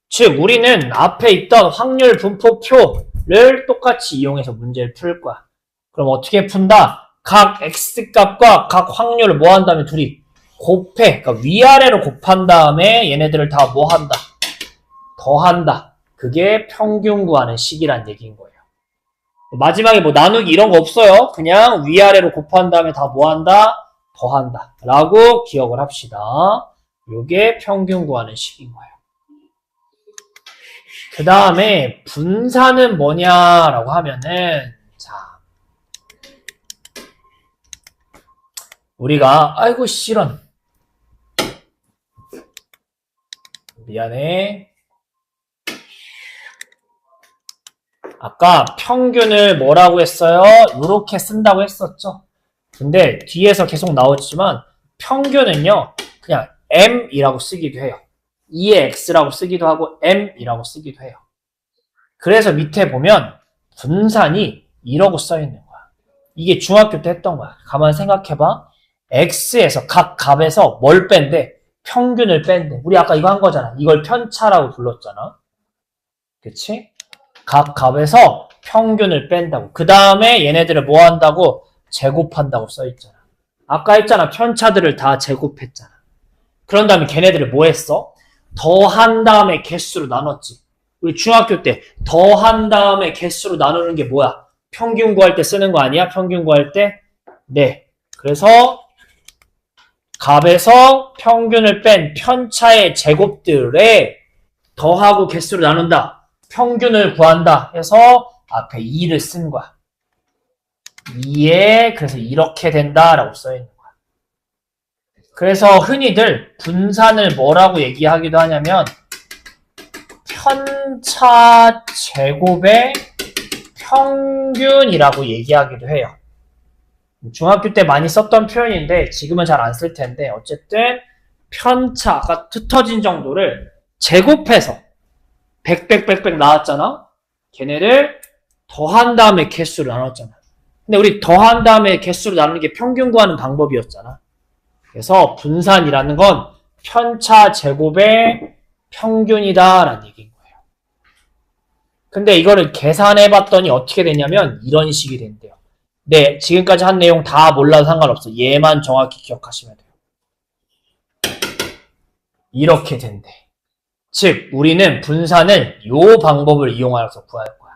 즉 우리는 앞에 있던 확률 분포표를 똑같이 이용해서 문제를 풀 거야. 그럼 어떻게 푼다? 각 x값과 각 확률을 뭐 한 다음에 둘이 곱해. 그러니까 위아래로 곱한 다음에 얘네들을 다 뭐 한다? 더한다. 그게 평균 구하는 식이란 얘기인 거예요. 마지막에 뭐 나누기 이런 거 없어요. 그냥 위아래로 곱한 다음에 다 뭐 한다? 더한다. 라고 기억을 합시다. 요게 평균 구하는 식인 거예요. 그 다음에 분산은 뭐냐라고 하면은 우리가 아이고 실은 미안해. 아까 평균을 뭐라고 했어요? 이렇게 쓴다고 했었죠. 근데 뒤에서 계속 나왔지만 평균은요 그냥 m이라고 쓰기도 해요. 2의 x라고 쓰기도 하고 m이라고 쓰기도 해요. 그래서 밑에 보면 분산이 이러고 써있는 거야. 이게 중학교 때 했던 거야. 가만 생각해봐. x에서 각 값에서 뭘 뺀대? 평균을 뺀대. 우리 아까 이거 한 거잖아. 이걸 편차라고 불렀잖아. 그치? 각 값에서 평균을 뺀다고. 그 다음에 얘네들을 뭐 한다고? 제곱한다고 써있잖아. 아까 했잖아. 편차들을 다 제곱했잖아. 그런 다음에 걔네들을 뭐 했어? 더한 다음에 개수로 나눴지. 우리 중학교 때 더한 다음에 개수로 나누는 게 뭐야? 평균 구할 때 쓰는 거 아니야? 평균 구할 때? 네. 그래서 값에서 평균을 뺀 편차의 제곱들에 더하고 개수로 나눈다. 평균을 구한다 해서 앞에 2를 쓴 거야. 2에 그래서 이렇게 된다라고 써있는 거야. 그래서 흔히들 분산을 뭐라고 얘기하기도 하냐면 편차 제곱의 평균이라고 얘기하기도 해요. 중학교 때 많이 썼던 표현인데 지금은 잘 안 쓸 텐데 어쨌든 편차가 흩어진 정도를 제곱해서 100 나왔잖아. 걔네를 더한 다음에 개수로 나눴잖아. 근데 우리 더한 다음에 개수로 나누는 게 평균 구하는 방법이었잖아. 그래서 분산이라는 건 편차 제곱의 평균이다라는 얘기인 거예요. 근데 이거를 계산해 봤더니 어떻게 되냐면 이런 식이 된대요. 네, 지금까지 한 내용 다 몰라도 상관없어. 얘만 정확히 기억하시면 돼요. 이렇게 된대. 즉, 우리는 분산을 요 방법을 이용하여서 구할 거야.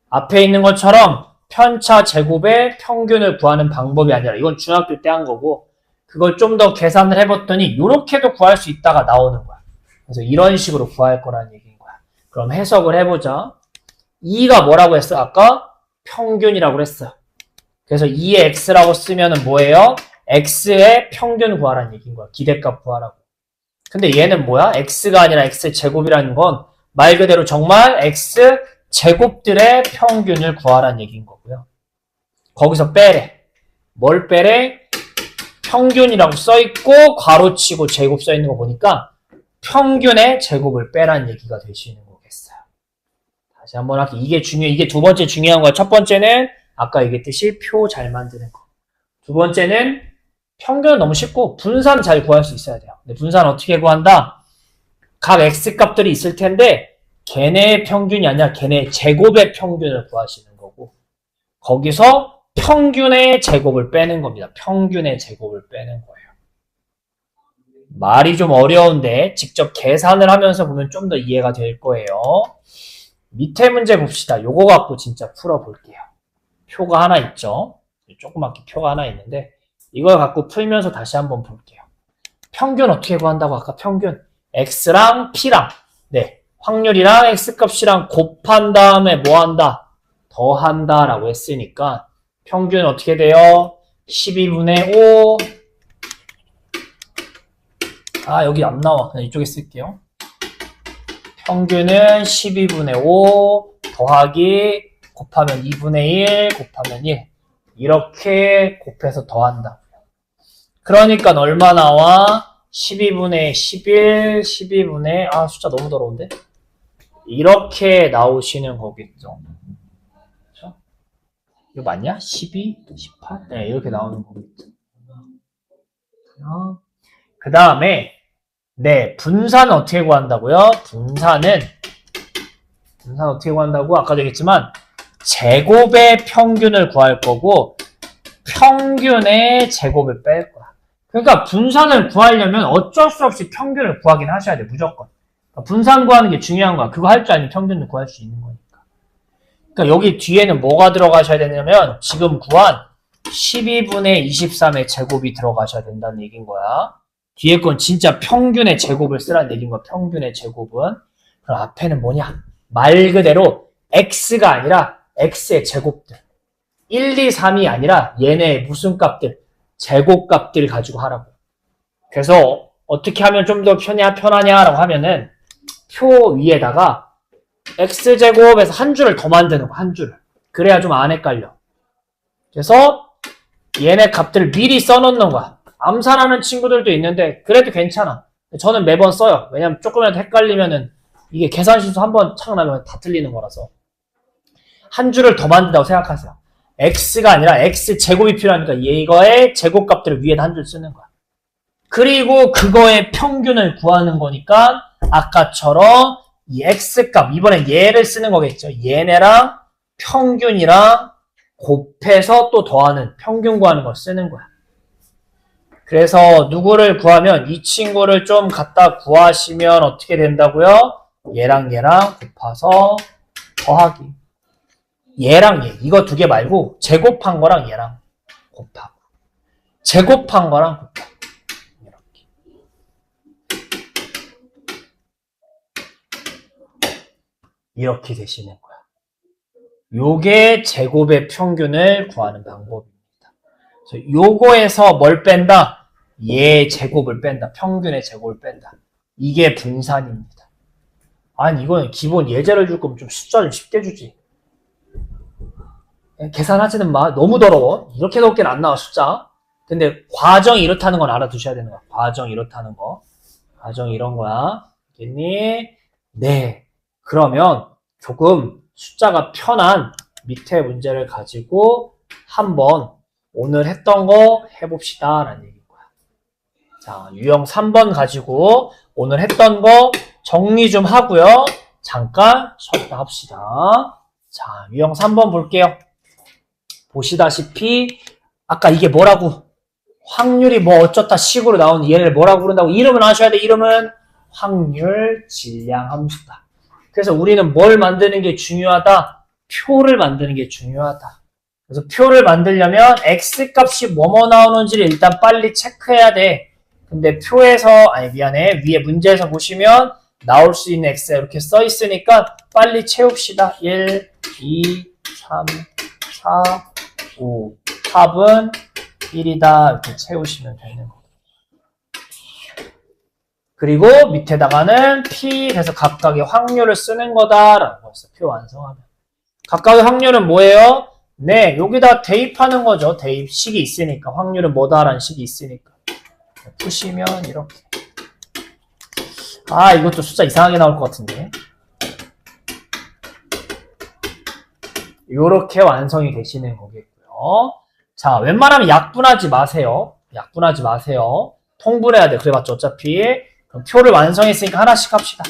앞에 있는 것처럼 편차 제곱의 평균을 구하는 방법이 아니라 이건 중학교 때 한 거고 그걸 좀 더 계산을 해봤더니 요렇게도 구할 수 있다가 나오는 거야. 그래서 이런 식으로 구할 거라는 얘기인 거야. 그럼 해석을 해보자. 2가 뭐라고 했어? 아까 평균이라고 그랬어. 그래서 2의 x라고 쓰면은 뭐예요? x의 평균 구하라는 얘기인 거야. 기대값 구하라고. 근데 얘는 뭐야? x가 아니라 x제곱이라는 건 말 그대로 정말 x제곱들의 평균을 구하라는 얘기인 거고요. 거기서 빼래. 뭘 빼래? 평균이라고 써있고 괄호치고 제곱 써있는 거 보니까 평균의 제곱을 빼라는 얘기가 되시는 거겠어요. 다시 한번 할게요. 이게 두 번째 중요한 거야. 첫 번째는 아까 얘기했듯이 표 잘 만드는 거. 두 번째는 평균은 너무 쉽고 분산 잘 구할 수 있어야 돼요. 근데 분산 어떻게 구한다? 각 x값들이 있을 텐데 걔네의 평균이 아니라 걔네 제곱의 평균을 구하시는 거고 거기서 평균의 제곱을 빼는 겁니다. 평균의 제곱을 빼는 거예요. 말이 좀 어려운데 직접 계산을 하면서 보면 좀 더 이해가 될 거예요. 밑에 문제 봅시다. 요거 갖고 진짜 풀어볼게요. 표가 하나 있죠. 조그맣게 표가 하나 있는데 이걸 갖고 풀면서 다시 한번 볼게요. 평균 어떻게 구한다고? 아까 평균 x랑 p랑 네 확률이랑 x값이랑 곱한 다음에 뭐 한다? 더한다 라고 했으니까 평균 어떻게 돼요? 12분의 5 여기 안 나와. 그냥 이쪽에 쓸게요. 평균은 12분의 5 더하기 곱하면 2분의 1 곱하면 1 이렇게 곱해서 더한다. 그러니까 얼마 나와? 12분의 11 12분의 숫자 너무 더러운데? 이렇게 나오시는 거겠죠. 그렇죠? 이거 맞냐? 12, 18? 네, 이렇게 나오는 거겠죠. 그 다음에 네, 분산은 어떻게 구한다고요? 분산은 어떻게 구한다고? 아까도 얘기했지만 제곱의 평균을 구할 거고 평균의 제곱을 뺄 거야. 그러니까 분산을 구하려면 어쩔 수 없이 평균을 구하긴 하셔야 돼. 무조건. 그러니까 분산 구하는 게 중요한 거야. 그거 할 줄 아니면 평균을 구할 수 있는 거니까. 그러니까 여기 뒤에는 뭐가 들어가셔야 되냐면 지금 구한 12분의 23의 제곱이 들어가셔야 된다는 얘기인 거야. 뒤에 건 진짜 평균의 제곱을 쓰라는 얘기인 거야. 평균의 제곱은. 그럼 앞에는 뭐냐? 말 그대로 x가 아니라 x의 제곱들. 1, 2, 3이 아니라 얘네 무슨 값들? 제곱값들 가지고 하라고. 그래서 어떻게 하면 좀 더 편하냐라고 하면은 표 위에다가 x제곱에서 한 줄을 더 만드는 거. 한 줄을. 그래야 좀 안 헷갈려. 그래서 얘네 값들을 미리 써놓는 거야. 암산하는 친구들도 있는데 그래도 괜찮아. 저는 매번 써요. 왜냐면 조금이라도 헷갈리면은 이게 계산 실수 한 번 착 나면 다 틀리는 거라서. 한 줄을 더 만든다고 생각하세요. x가 아니라 x제곱이 필요하니까 이거의 제곱값들을 위에다 한 줄 쓰는 거야. 그리고 그거의 평균을 구하는 거니까 아까처럼 이 x값, 이번엔 얘를 쓰는 거겠죠. 얘네랑 평균이랑 곱해서 또 더하는, 평균 구하는 걸 쓰는 거야. 그래서 누구를 구하면 이 친구를 좀 갖다 구하시면 어떻게 된다고요? 얘랑 얘랑 곱해서 더하기. 얘랑 얘, 이거 두 개 말고 제곱한 거랑 얘랑 곱하고 제곱한 거랑 곱하고 이렇게 되시는 거야. 요게 제곱의 평균을 구하는 방법입니다. 그래서 요거에서 뭘 뺀다? 얘 제곱을 뺀다. 평균의 제곱을 뺀다. 이게 분산입니다. 아니 이거는 기본 예제를 줄 거면 좀 숫자 좀 쉽게 주지. 계산하지는 마. 너무 더러워. 이렇게 넓게는 안 나와 숫자. 근데 과정이 이렇다는 건 알아두셔야 되는 거야. 과정이 이렇다는 거. 과정이 이런 거야. 알겠니? 네. 그러면 조금 숫자가 편한 밑에 문제를 가지고 한번 오늘 했던 거 해봅시다 라는 얘기인 거야. 자, 유형 3번 가지고 오늘 했던 거 정리 좀 하고요. 잠깐 쉬었다 합시다. 자, 유형 3번 볼게요. 보시다시피 아까 이게 뭐라고? 확률이 뭐 어쩌다 식으로 나오는 얘를 뭐라고 부른다고? 이름은 아셔야 돼. 이름은 확률 질량 함수다. 그래서 우리는 뭘 만드는 게 중요하다? 표를 만드는 게 중요하다. 그래서 표를 만들려면 x값이 뭐뭐 나오는지를 일단 빨리 체크해야 돼. 근데 표에서, 아니 미안해, 위에 문제에서 보시면 나올 수 있는 x가 이렇게 써 있으니까 빨리 채웁시다. 1, 2, 3, 4, 5. 답은 1이다. 이렇게 채우시면 되는 거예요. 그리고 밑에다가는 P 돼서 각각의 확률을 쓰는 거다라는 거였어요. 표 완성하면. 각각의 확률은 뭐예요? 네, 여기다 대입하는 거죠. 대입식이 있으니까. 확률은 뭐다라는 식이 있으니까. 푸시면 이렇게. 아, 이것도 숫자 이상하게 나올 것 같은데. 이렇게 완성이 되시는 거겠고요. 자, 웬만하면 약분하지 마세요. 약분하지 마세요. 통분해야 돼. 그래봤자 어차피. 그럼 표를 완성했으니까 하나씩 합시다.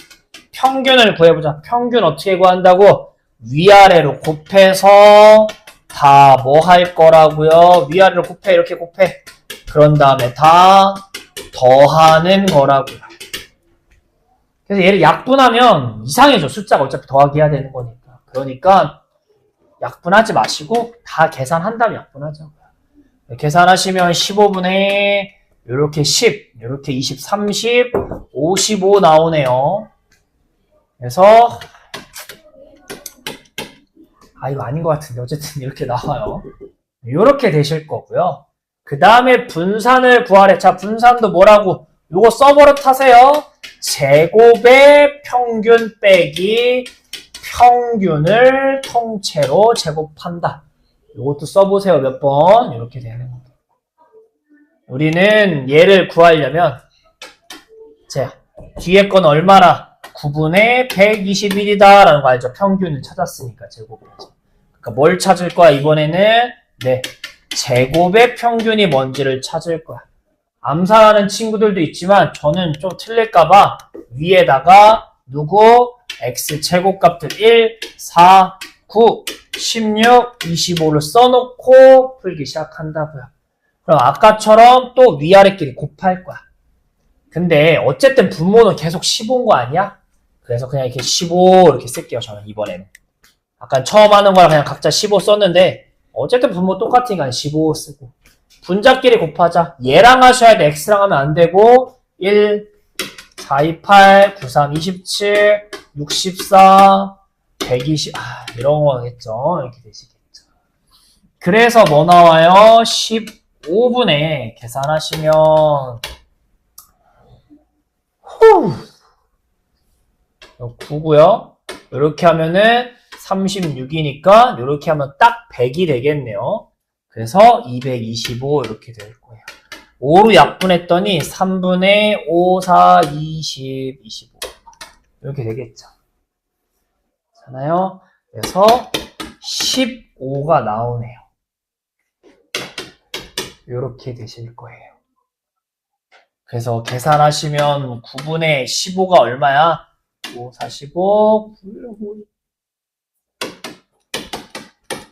평균을 구해보자. 평균 어떻게 구한다고? 위아래로 곱해서 다 뭐 할 거라고요? 위아래로 곱해. 이렇게 곱해. 그런 다음에 다 더하는 거라고요. 그래서 얘를 약분하면 이상해져. 숫자가 어차피 더하기 해야 되는 거니까. 그러니까 약분하지 마시고 다 계산한 다음에 약분하자고요. 계산하시면 15분의 이렇게 10, 이렇게 20, 30, 55 나오네요. 그래서 이거 아닌 것 같은데 어쨌든 이렇게 나와요. 이렇게 되실 거고요. 그 다음에 분산을 구하래. 자, 분산도 뭐라고? 요거 써버릇하세요. 제곱의 평균 빼기 평균을 통째로 제곱한다. 요것도 써보세요. 몇 번. 이렇게 되는 거예요. 우리는 얘를 구하려면 자, 뒤에 건 얼마나? 9분의 121이다 라는 거 알죠? 평균을 찾았으니까 제곱해서. 그러니까 뭘 찾을 거야 이번에는? 네, 제곱의 평균이 뭔지를 찾을 거야. 암산하는 친구들도 있지만 저는 좀 틀릴까봐 위에다가 누구? x 제곱값들 1, 4, 9, 16, 25를 써놓고 풀기 시작한다고요. 그럼 아까처럼 또 위아래끼리 곱할 거야. 근데 어쨌든 분모는 계속 15인 거 아니야? 그래서 그냥 이렇게 15 이렇게 쓸게요. 저는 이번에는. 아까 처음 하는 거랑 그냥 각자 15 썼는데 어쨌든 분모 똑같으니까 15 쓰고. 분자끼리 곱하자. 얘랑 하셔야 돼. x랑 하면 안 되고 1, 4, 2, 8, 9, 3, 27, 64, 120 이런 거겠죠. 이렇게 되시겠죠. 그래서 뭐 나와요? 15분에 계산하시면 9고요. 이렇게 하면은 36이니까 이렇게 하면 딱 100이 되겠네요. 그래서 225 이렇게 될 거예요. 5로 약분했더니 3분의 5, 4, 20, 25 이렇게 되겠죠. 잖아요. 그래서 15가 나오네요. 요렇게 되실 거예요. 그래서 계산하시면 9분의 15가 얼마야? 5, 45, 9,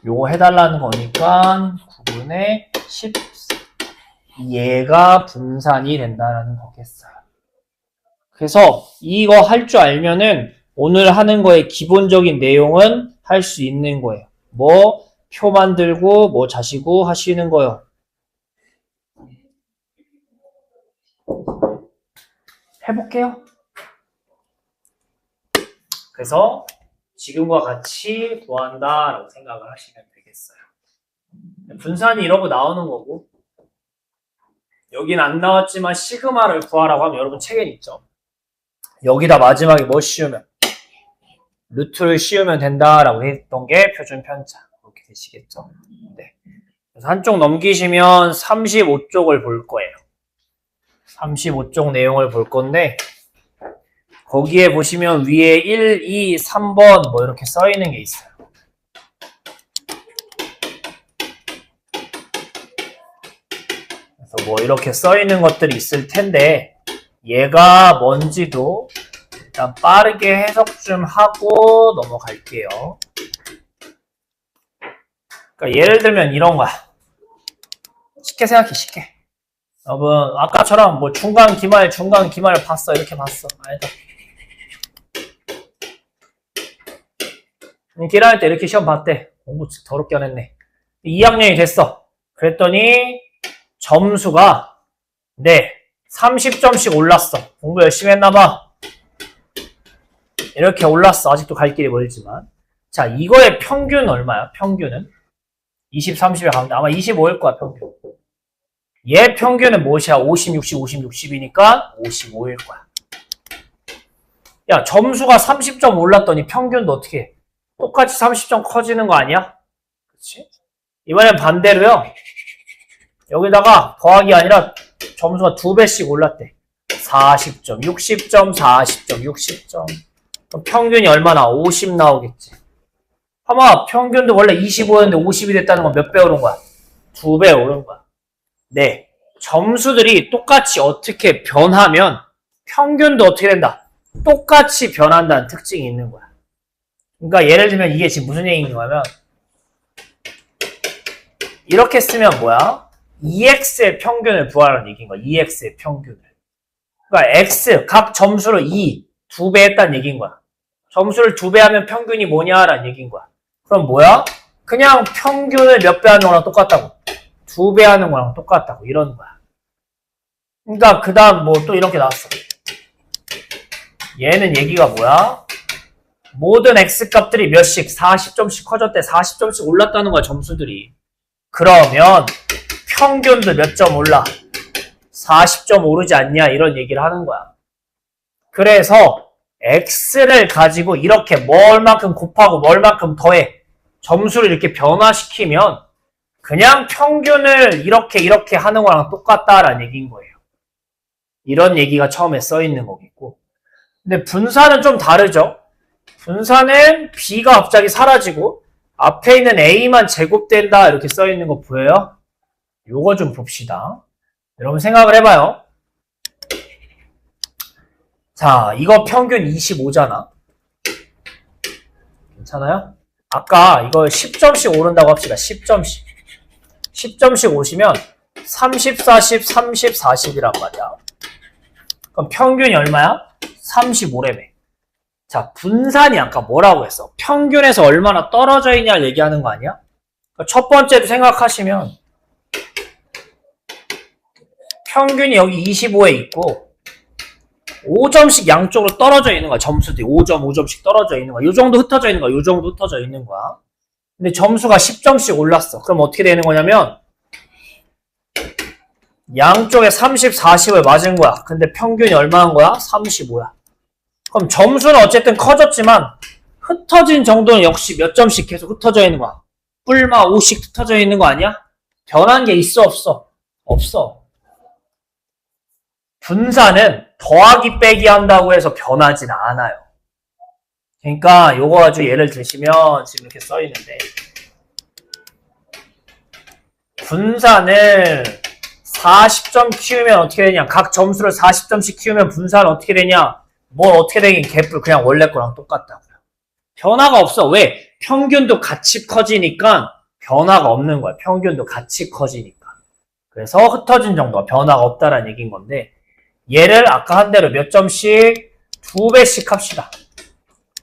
요거 해달라는 거니까 9분의 14. 얘가 분산이 된다는 거겠어요. 그래서 이거 할 줄 알면은 오늘 하는 거의 기본적인 내용은 할 수 있는 거예요. 뭐 표 만들고 뭐 자시고 하시는 거예요. 해볼게요. 그래서 지금과 같이 구한다 라고 생각을 하시면 되겠어요. 분산이 이러고 나오는 거고, 여긴 안 나왔지만 시그마를 구하라고 하면 여러분 책엔 있죠. 여기다 마지막에 뭐 씌우면? 루트를 씌우면 된다라고 했던 게 표준 편차. 그렇게 되시겠죠. 네. 그래서 한쪽 넘기시면 35쪽을 볼 거예요. 35쪽 내용을 볼 건데, 거기에 보시면 위에 1, 2, 3번 뭐 이렇게 써 있는 게 있어요. 그래서 뭐 이렇게 써 있는 것들이 있을 텐데, 얘가 뭔지도 일단 빠르게 해석 좀 하고 넘어갈게요. 그러니까 예를 들면 이런 거야. 쉽게 생각해, 쉽게. 여러분, 아까처럼 뭐 중간 기말 봤어. 이렇게 봤어. 아니다. 기라할 때 이렇게 시험 봤대. 공부 더럽게 안 했네. 2학년이 됐어. 그랬더니 점수가 30점씩 올랐어. 공부 열심히 했나봐. 이렇게 올랐어. 아직도 갈 길이 멀지만. 자, 이거의 평균 얼마야? 평균은? 20, 30에 가는데 아마 25일 거야, 평균. 얘 평균은 무엇이야? 50, 60, 50, 60이니까 55일 거야. 야, 점수가 30점 올랐더니 평균도 어떻게 해? 똑같이 30점 커지는 거 아니야? 그치? 이번엔 반대로요. 여기다가 더하기 아니라 점수가 2배씩 올랐대. 40점, 60점, 40점, 60점. 그럼 평균이 얼마나? 50 나오겠지. 아마 평균도 원래 25였는데 50이 됐다는 건 몇 배 오른 거야? 2배 오른 거야. 네. 점수들이 똑같이 어떻게 변하면 평균도 어떻게 된다? 똑같이 변한다는 특징이 있는 거야. 그러니까 예를 들면 이게 지금 무슨 얘기인 거냐면 이렇게 쓰면 뭐야? EX의 평균을 구하라는 얘기인 거야. EX의 평균을. 그러니까 X, 각 점수를 2배 했다는 얘기인 거야. 점수를 2배 하면 평균이 뭐냐라는 얘기인 거야. 그럼 뭐야? 그냥 평균을 몇 배 하는 거랑 똑같다고. 2배 하는 거랑 똑같다고. 이러는 거야. 그러니까 그 다음 뭐 또 이렇게 나왔어. 얘는 얘기가 뭐야? 모든 X값들이 몇씩 40점씩 커졌대. 40점씩 올랐다는 거야, 점수들이. 그러면 평균도 몇 점 올라? 40점 오르지 않냐? 이런 얘기를 하는 거야. 그래서 X를 가지고 이렇게 뭘만큼 곱하고 뭘만큼 더해 점수를 이렇게 변화시키면 그냥 평균을 이렇게 하는 거랑 똑같다라는 얘기인 거예요. 이런 얘기가 처음에 써 있는 거겠고. 근데 분산은 좀 다르죠. 분산은 B가 갑자기 사라지고 앞에 있는 A만 제곱된다 이렇게 써 있는 거 보여요? 요거 좀 봅시다. 여러분 생각을 해봐요. 자, 이거 평균 25잖아. 괜찮아요? 아까 이거 10점씩 오른다고 합시다. 10점씩. 10점씩 오시면 30, 40, 30, 40이란 말이야. 그럼 평균이 얼마야? 35래매. 자, 분산이 아까 뭐라고 했어? 평균에서 얼마나 떨어져 있냐를 얘기하는 거 아니야? 그러니까 첫 번째도 생각하시면 평균이 여기 25에 있고 5점씩 양쪽으로 떨어져 있는 거야. 점수들이 5점, 5점씩 떨어져 있는 거야. 요 정도 흩어져 있는 거야. 요 정도 흩어져 있는 거야. 근데 점수가 10점씩 올랐어. 그럼 어떻게 되는 거냐면 양쪽에 30, 40을 맞은 거야. 근데 평균이 얼마인 거야? 35야. 그럼 점수는 어쨌든 커졌지만 흩어진 정도는 역시 몇 점씩 계속 흩어져 있는 거야. 뿔마 5씩 흩어져 있는 거 아니야? 변한 게 있어 없어? 없어. 분산은 더하기 빼기 한다고 해서 변하진 않아요. 그러니까 요거 가지고 예를 들시면 지금 이렇게 써 있는데 분산을 40점 키우면 어떻게 되냐? 각 점수를 40점씩 키우면 분산은 어떻게 되냐? 뭐 어떻게 되긴 개뿔 그냥 원래 거랑 똑같다고요. 변화가 없어. 왜? 평균도 같이 커지니까 변화가 없는 거야. 평균도 같이 커지니까. 그래서 흩어진 정도가 변화가 없다라는 얘기인 건데 얘를 아까 한 대로 몇 점씩? 2배씩 합시다.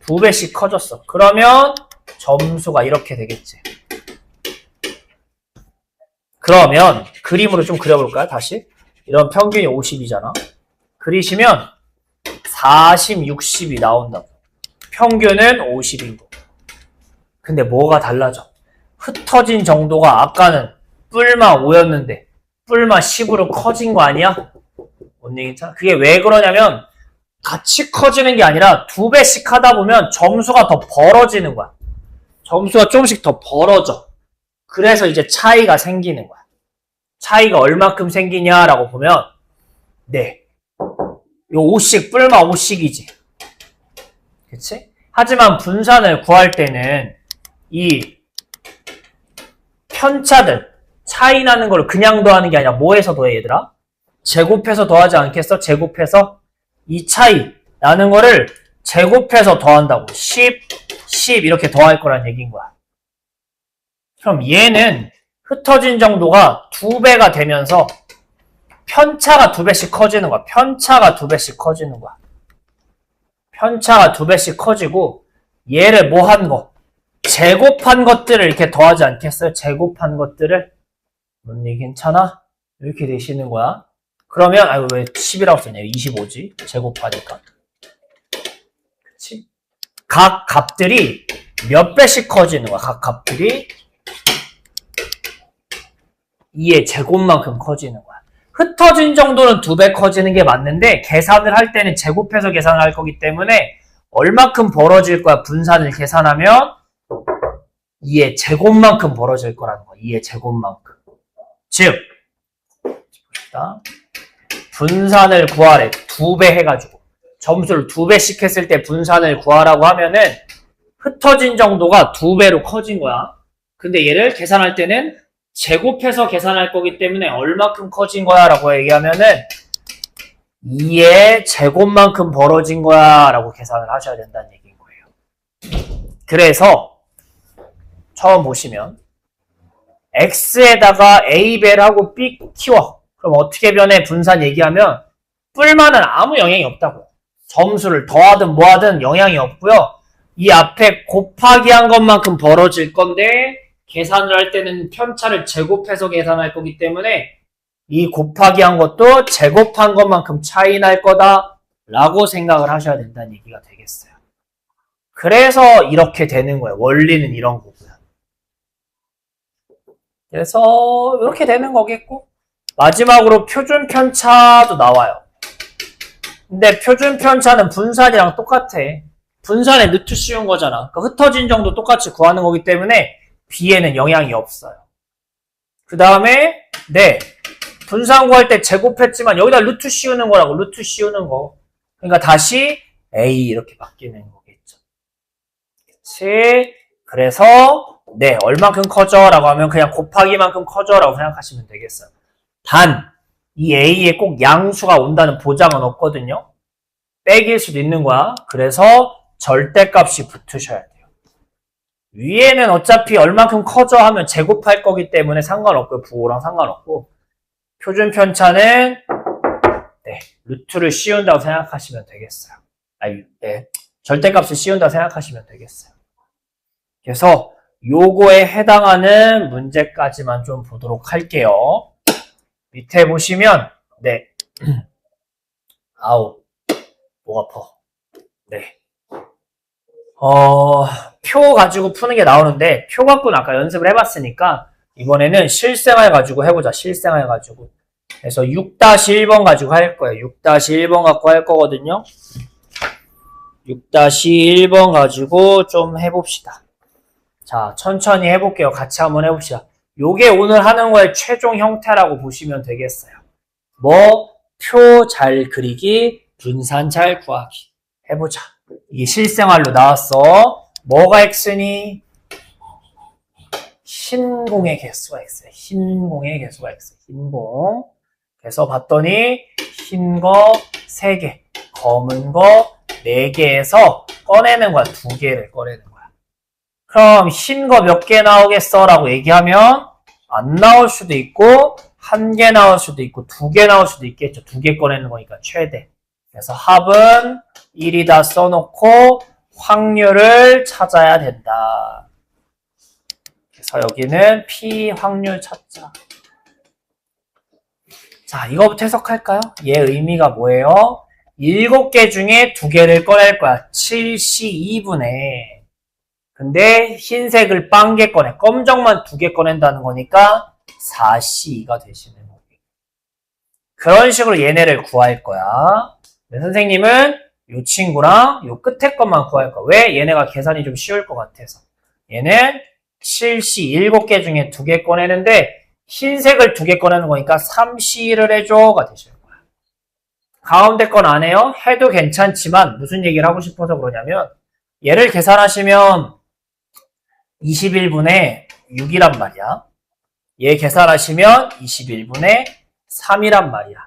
2배씩 커졌어. 그러면 점수가 이렇게 되겠지. 그러면 그림으로 좀 그려볼까요? 다시. 이런 평균이 50이잖아. 그리시면 40, 60이 나온다고. 평균은 50인 거. 근데 뭐가 달라져? 흩어진 정도가 아까는 뿔마 5였는데 뿔마 10으로 커진 거 아니야? 뭔 얘기잖아. 그게 왜 그러냐면 같이 커지는 게 아니라 2배씩 하다 보면 점수가 더 벌어지는 거야. 점수가 조금씩 더 벌어져. 그래서 이제 차이가 생기는 거야. 차이가 얼마큼 생기냐라고 보면 네, 요 5씩 뿔마 5씩이지. 그치? 하지만 분산을 구할 때는 이 편차들 차이 나는 걸 그냥 더하는 게 아니라 뭐해서 더해 얘들아? 제곱해서 더하지 않겠어? 제곱해서 이 차이 나는 거를 제곱해서 더한다고. 10, 10 이렇게 더할 거란 얘기인 거야. 그럼 얘는 흩어진 정도가 2배가 되면서 편차가 2배씩 커지는 거야. 편차가 2배씩 커지는 거야. 편차가 2배씩 커지고 얘를 뭐 한 거? 제곱한 것들을 이렇게 더하지 않겠어요? 제곱한 것들을. 언니 괜찮아? 이렇게 되시는 거야. 그러면 아이고 왜 10이라고 썼냐? 25지. 제곱하니까. 그치? 각 값들이 몇 배씩 커지는 거야. 각 값들이 2의 제곱만큼 커지는 거야. 흩어진 정도는 2배 커지는 게 맞는데 계산을 할 때는 제곱해서 계산을 할 거기 때문에 얼마큼 벌어질 거야? 분산을 계산하면 2의 제곱만큼 벌어질 거라는 거야. 2의 제곱만큼. 즉 분산을 구하래. 2배 해가지고 점수를 2배씩 했을 때 분산을 구하라고 하면은 흩어진 정도가 2배로 커진 거야. 근데 얘를 계산할 때는 제곱해서 계산할 거기 때문에 얼마큼 커진 거야 라고 얘기하면은 2의 제곱만큼 벌어진 거야 라고 계산을 하셔야 된다는 얘기인 거예요. 그래서 처음 보시면 X에다가 A배를 하고 B 키워. 그럼 어떻게 변해? 분산 얘기하면 뿔만은 아무 영향이 없다고. 점수를 더하든 뭐하든 영향이 없고요. 이 앞에 곱하기 한 것만큼 벌어질 건데 계산을 할 때는 편차를 제곱해서 계산할 거기 때문에 이 곱하기 한 것도 제곱한 것만큼 차이 날 거다 라고 생각을 하셔야 된다는 얘기가 되겠어요. 그래서 이렇게 되는 거예요. 원리는 이런 거고요. 그래서 이렇게 되는 거겠고 마지막으로 표준 편차도 나와요. 근데 표준 편차는 분산이랑 똑같아. 분산에 루트 씌운 거잖아. 그러니까 흩어진 정도 똑같이 구하는 거기 때문에 B에는 영향이 없어요. 그 다음에 네, 분산 구할 때 제곱했지만 여기다 루트 씌우는 거라고. 루트 씌우는 거. 그러니까 다시 A 이렇게 바뀌는 거겠죠. 그치? 그래서 네, 얼만큼 커져? 라고 하면 그냥 곱하기만큼 커져? 라고 생각하시면 되겠어요. 단, 이 A에 꼭 양수가 온다는 보장은 없거든요. 빼기일 수도 있는 거야. 그래서 절대값이 붙으셔야 돼요. 위에는 어차피 얼만큼 커져 하면 제곱할 거기 때문에 상관없고요. 부호랑 상관없고. 표준 편차는 네, 루트를 씌운다고 생각하시면 되겠어요. 네, 절대값을 씌운다고 생각하시면 되겠어요. 그래서 요거에 해당하는 문제까지만 좀 보도록 할게요. 밑에 보시면 네, 아우 목 아파. 네, 표 가지고 푸는 게 나오는데 표 갖고는 아까 연습을 해봤으니까 이번에는 실생활 가지고 해보자. 실생활 가지고. 그래서 6-1번 가지고 할 거예요. 6-1번 갖고 할 거거든요. 6-1번 가지고 좀 해봅시다. 자, 천천히 해볼게요. 같이 한번 해봅시다. 요게 오늘 하는 거의 최종 형태라고 보시면 되겠어요. 뭐, 표 잘 그리기, 분산 잘 구하기. 해보자. 이게 실생활로 나왔어. 뭐가 X니? 흰공의 개수가 X야. 흰공의 개수가 X. 흰공. 그래서 봤더니 흰 거 3개, 검은 거 4개에서 꺼내는 거야. 2개를 꺼내는 거야. 그럼 흰 거 몇 개 나오겠어? 라고 얘기하면 안 나올 수도 있고 1개 나올 수도 있고 2개 나올 수도 있겠죠. 2개 꺼내는 거니까 최대. 그래서 합은 1이다 써놓고 확률을 찾아야 된다. 그래서 여기는 P 확률 찾자. 자, 이거부터 해석할까요? 얘 의미가 뭐예요? 7개 중에 2개를 꺼낼 거야. 7C2분의. 근데 흰색을 0개 꺼내. 검정만 2개 꺼낸다는 거니까 4C2가 되시는 거예요. 그런 식으로 얘네를 구할 거야. 네, 선생님은 이 친구랑 이 끝에 것만 구할 거야. 왜? 얘네가 계산이 좀 쉬울 것 같아서. 얘는 7C 7개 중에 2개 꺼내는데 흰색을 2개 꺼내는 거니까 3C를 해줘가 되실 거야. 가운데 건 안 해요? 해도 괜찮지만 무슨 얘기를 하고 싶어서 그러냐면 얘를 계산하시면 21분의 6이란 말이야. 얘 계산하시면 21분의 3이란 말이야.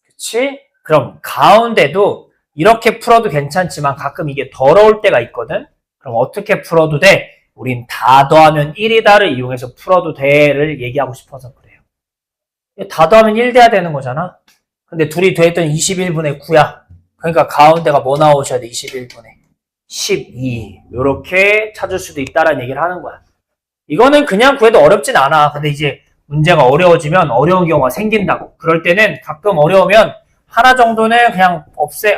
그치? 그럼 가운데도 이렇게 풀어도 괜찮지만 가끔 이게 더러울 때가 있거든? 그럼 어떻게 풀어도 돼? 우린 다 더하면 1이다를 이용해서 풀어도 돼를 얘기하고 싶어서 그래요. 다 더하면 1 돼야 되는 거잖아. 근데 둘이 더했더니 21분의 9야. 그러니까 가운데가 뭐 나오셔야 돼? 21분의 12. 이렇게 찾을 수도 있다라는 얘기를 하는 거야. 이거는 그냥 구해도 어렵진 않아. 근데 이제 문제가 어려워지면 어려운 경우가 생긴다고. 그럴 때는 가끔 어려우면 하나 정도는 그냥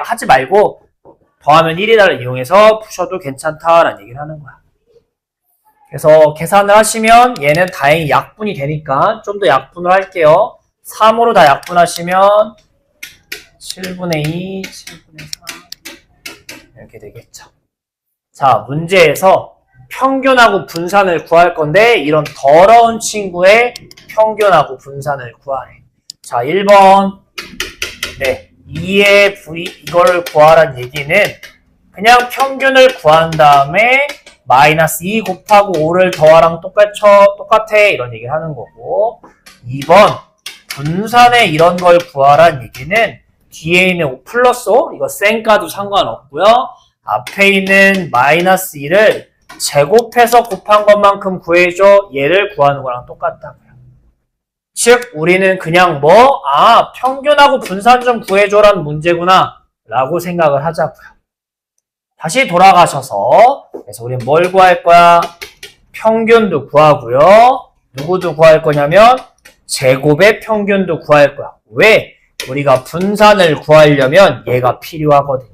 하지 말고 더하면 1이다를 이용해서 푸셔도 괜찮다라는 얘기를 하는 거야. 그래서 계산을 하시면 얘는 다행히 약분이 되니까 좀 더 약분을 할게요. 3으로 다 약분하시면 7분의 2, 7분의 4 이렇게 되겠죠. 자, 문제에서 평균하고 분산을 구할 건데 이런 더러운 친구의 평균하고 분산을 구하래. 자, 1번. 네, 2의 V 이거를 구하라는 얘기는 그냥 평균을 구한 다음에 마이너스 2 곱하고 5를 더하랑 똑같아 이런 얘기를 하는 거고 2번 분산의 이런 걸 구하라는 얘기는 뒤에 있는 5 플러스 5 이거 쌩까도 상관없고요. 앞에 있는 마이너스 2를 제곱해서 곱한 것만큼 구해줘 얘를 구하는 거랑 똑같다고요. 즉 우리는 그냥 평균하고 분산 좀 구해줘라는 문제구나 라고 생각을 하자고요. 다시 돌아가셔서 그래서 우리는 뭘 구할 거야? 평균도 구하고요. 누구도 구할 거냐면 제곱의 평균도 구할 거야. 왜? 우리가 분산을 구하려면 얘가 필요하거든요.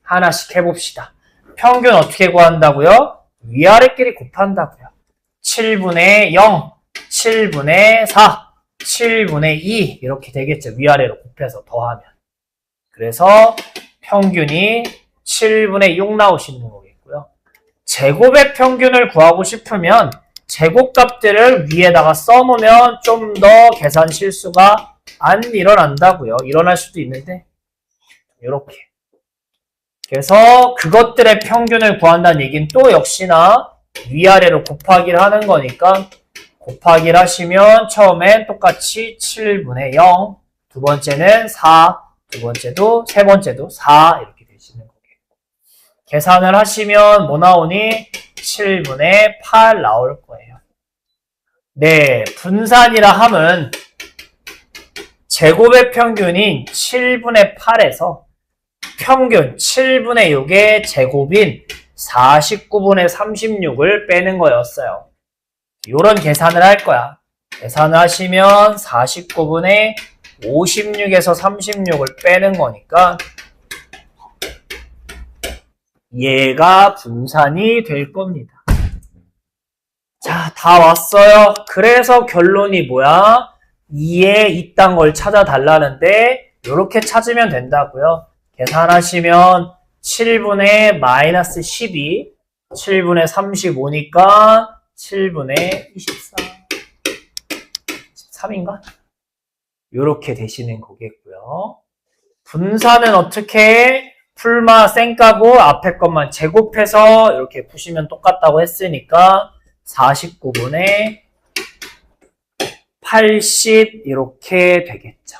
하나씩 해봅시다. 평균 어떻게 구한다고요? 위아래끼리 곱한다고요. 7분의 0, 7분의 4, 7분의 2 이렇게 되겠죠. 위아래로 곱해서 더하면. 그래서 평균이 7분의 6 나오시는 거겠고요. 제곱의 평균을 구하고 싶으면 제곱값들을 위에다가 써놓으면 좀 더 계산 실수가 안 일어난다고요. 일어날 수도 있는데 이렇게. 그래서 그것들의 평균을 구한다는 얘기는 또 역시나 위아래로 곱하기를 하는 거니까 곱하기를 하시면 처음엔 똑같이 7분의 0, 두 번째는 4, 세 번째도 4 이렇게 되시는 거예요. 계산을 하시면 뭐 나오니? 7분의 8 나올 거예요. 네, 분산이라 함은 제곱의 평균인 7분의 8에서 평균 7분의 6의 제곱인 49분의 36을 빼는 거였어요. 이런 계산을 할 거야. 계산을 하시면 49분의 56에서 36을 빼는 거니까 얘가 분산이 될 겁니다. 자, 다 왔어요. 그래서 결론이 뭐야? 2에 이딴 걸 찾아달라는데 이렇게 찾으면 된다고요. 계산하시면 7분의 마이너스 12, 7분의 35니까 7분의 24, 13인가? 이렇게 되시는 거겠고요. 분산은 어떻게 해? 풀마 쌩까고 앞에 것만 제곱해서 이렇게 푸시면 똑같다고 했으니까 49분의 80 이렇게 되겠죠.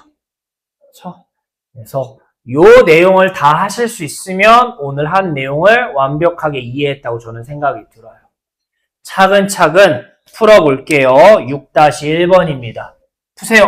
그렇죠? 그래서 요 내용을 다 하실 수 있으면 오늘 한 내용을 완벽하게 이해했다고 저는 생각이 들어요. 차근차근 풀어볼게요. 6-1번입니다. 푸세요.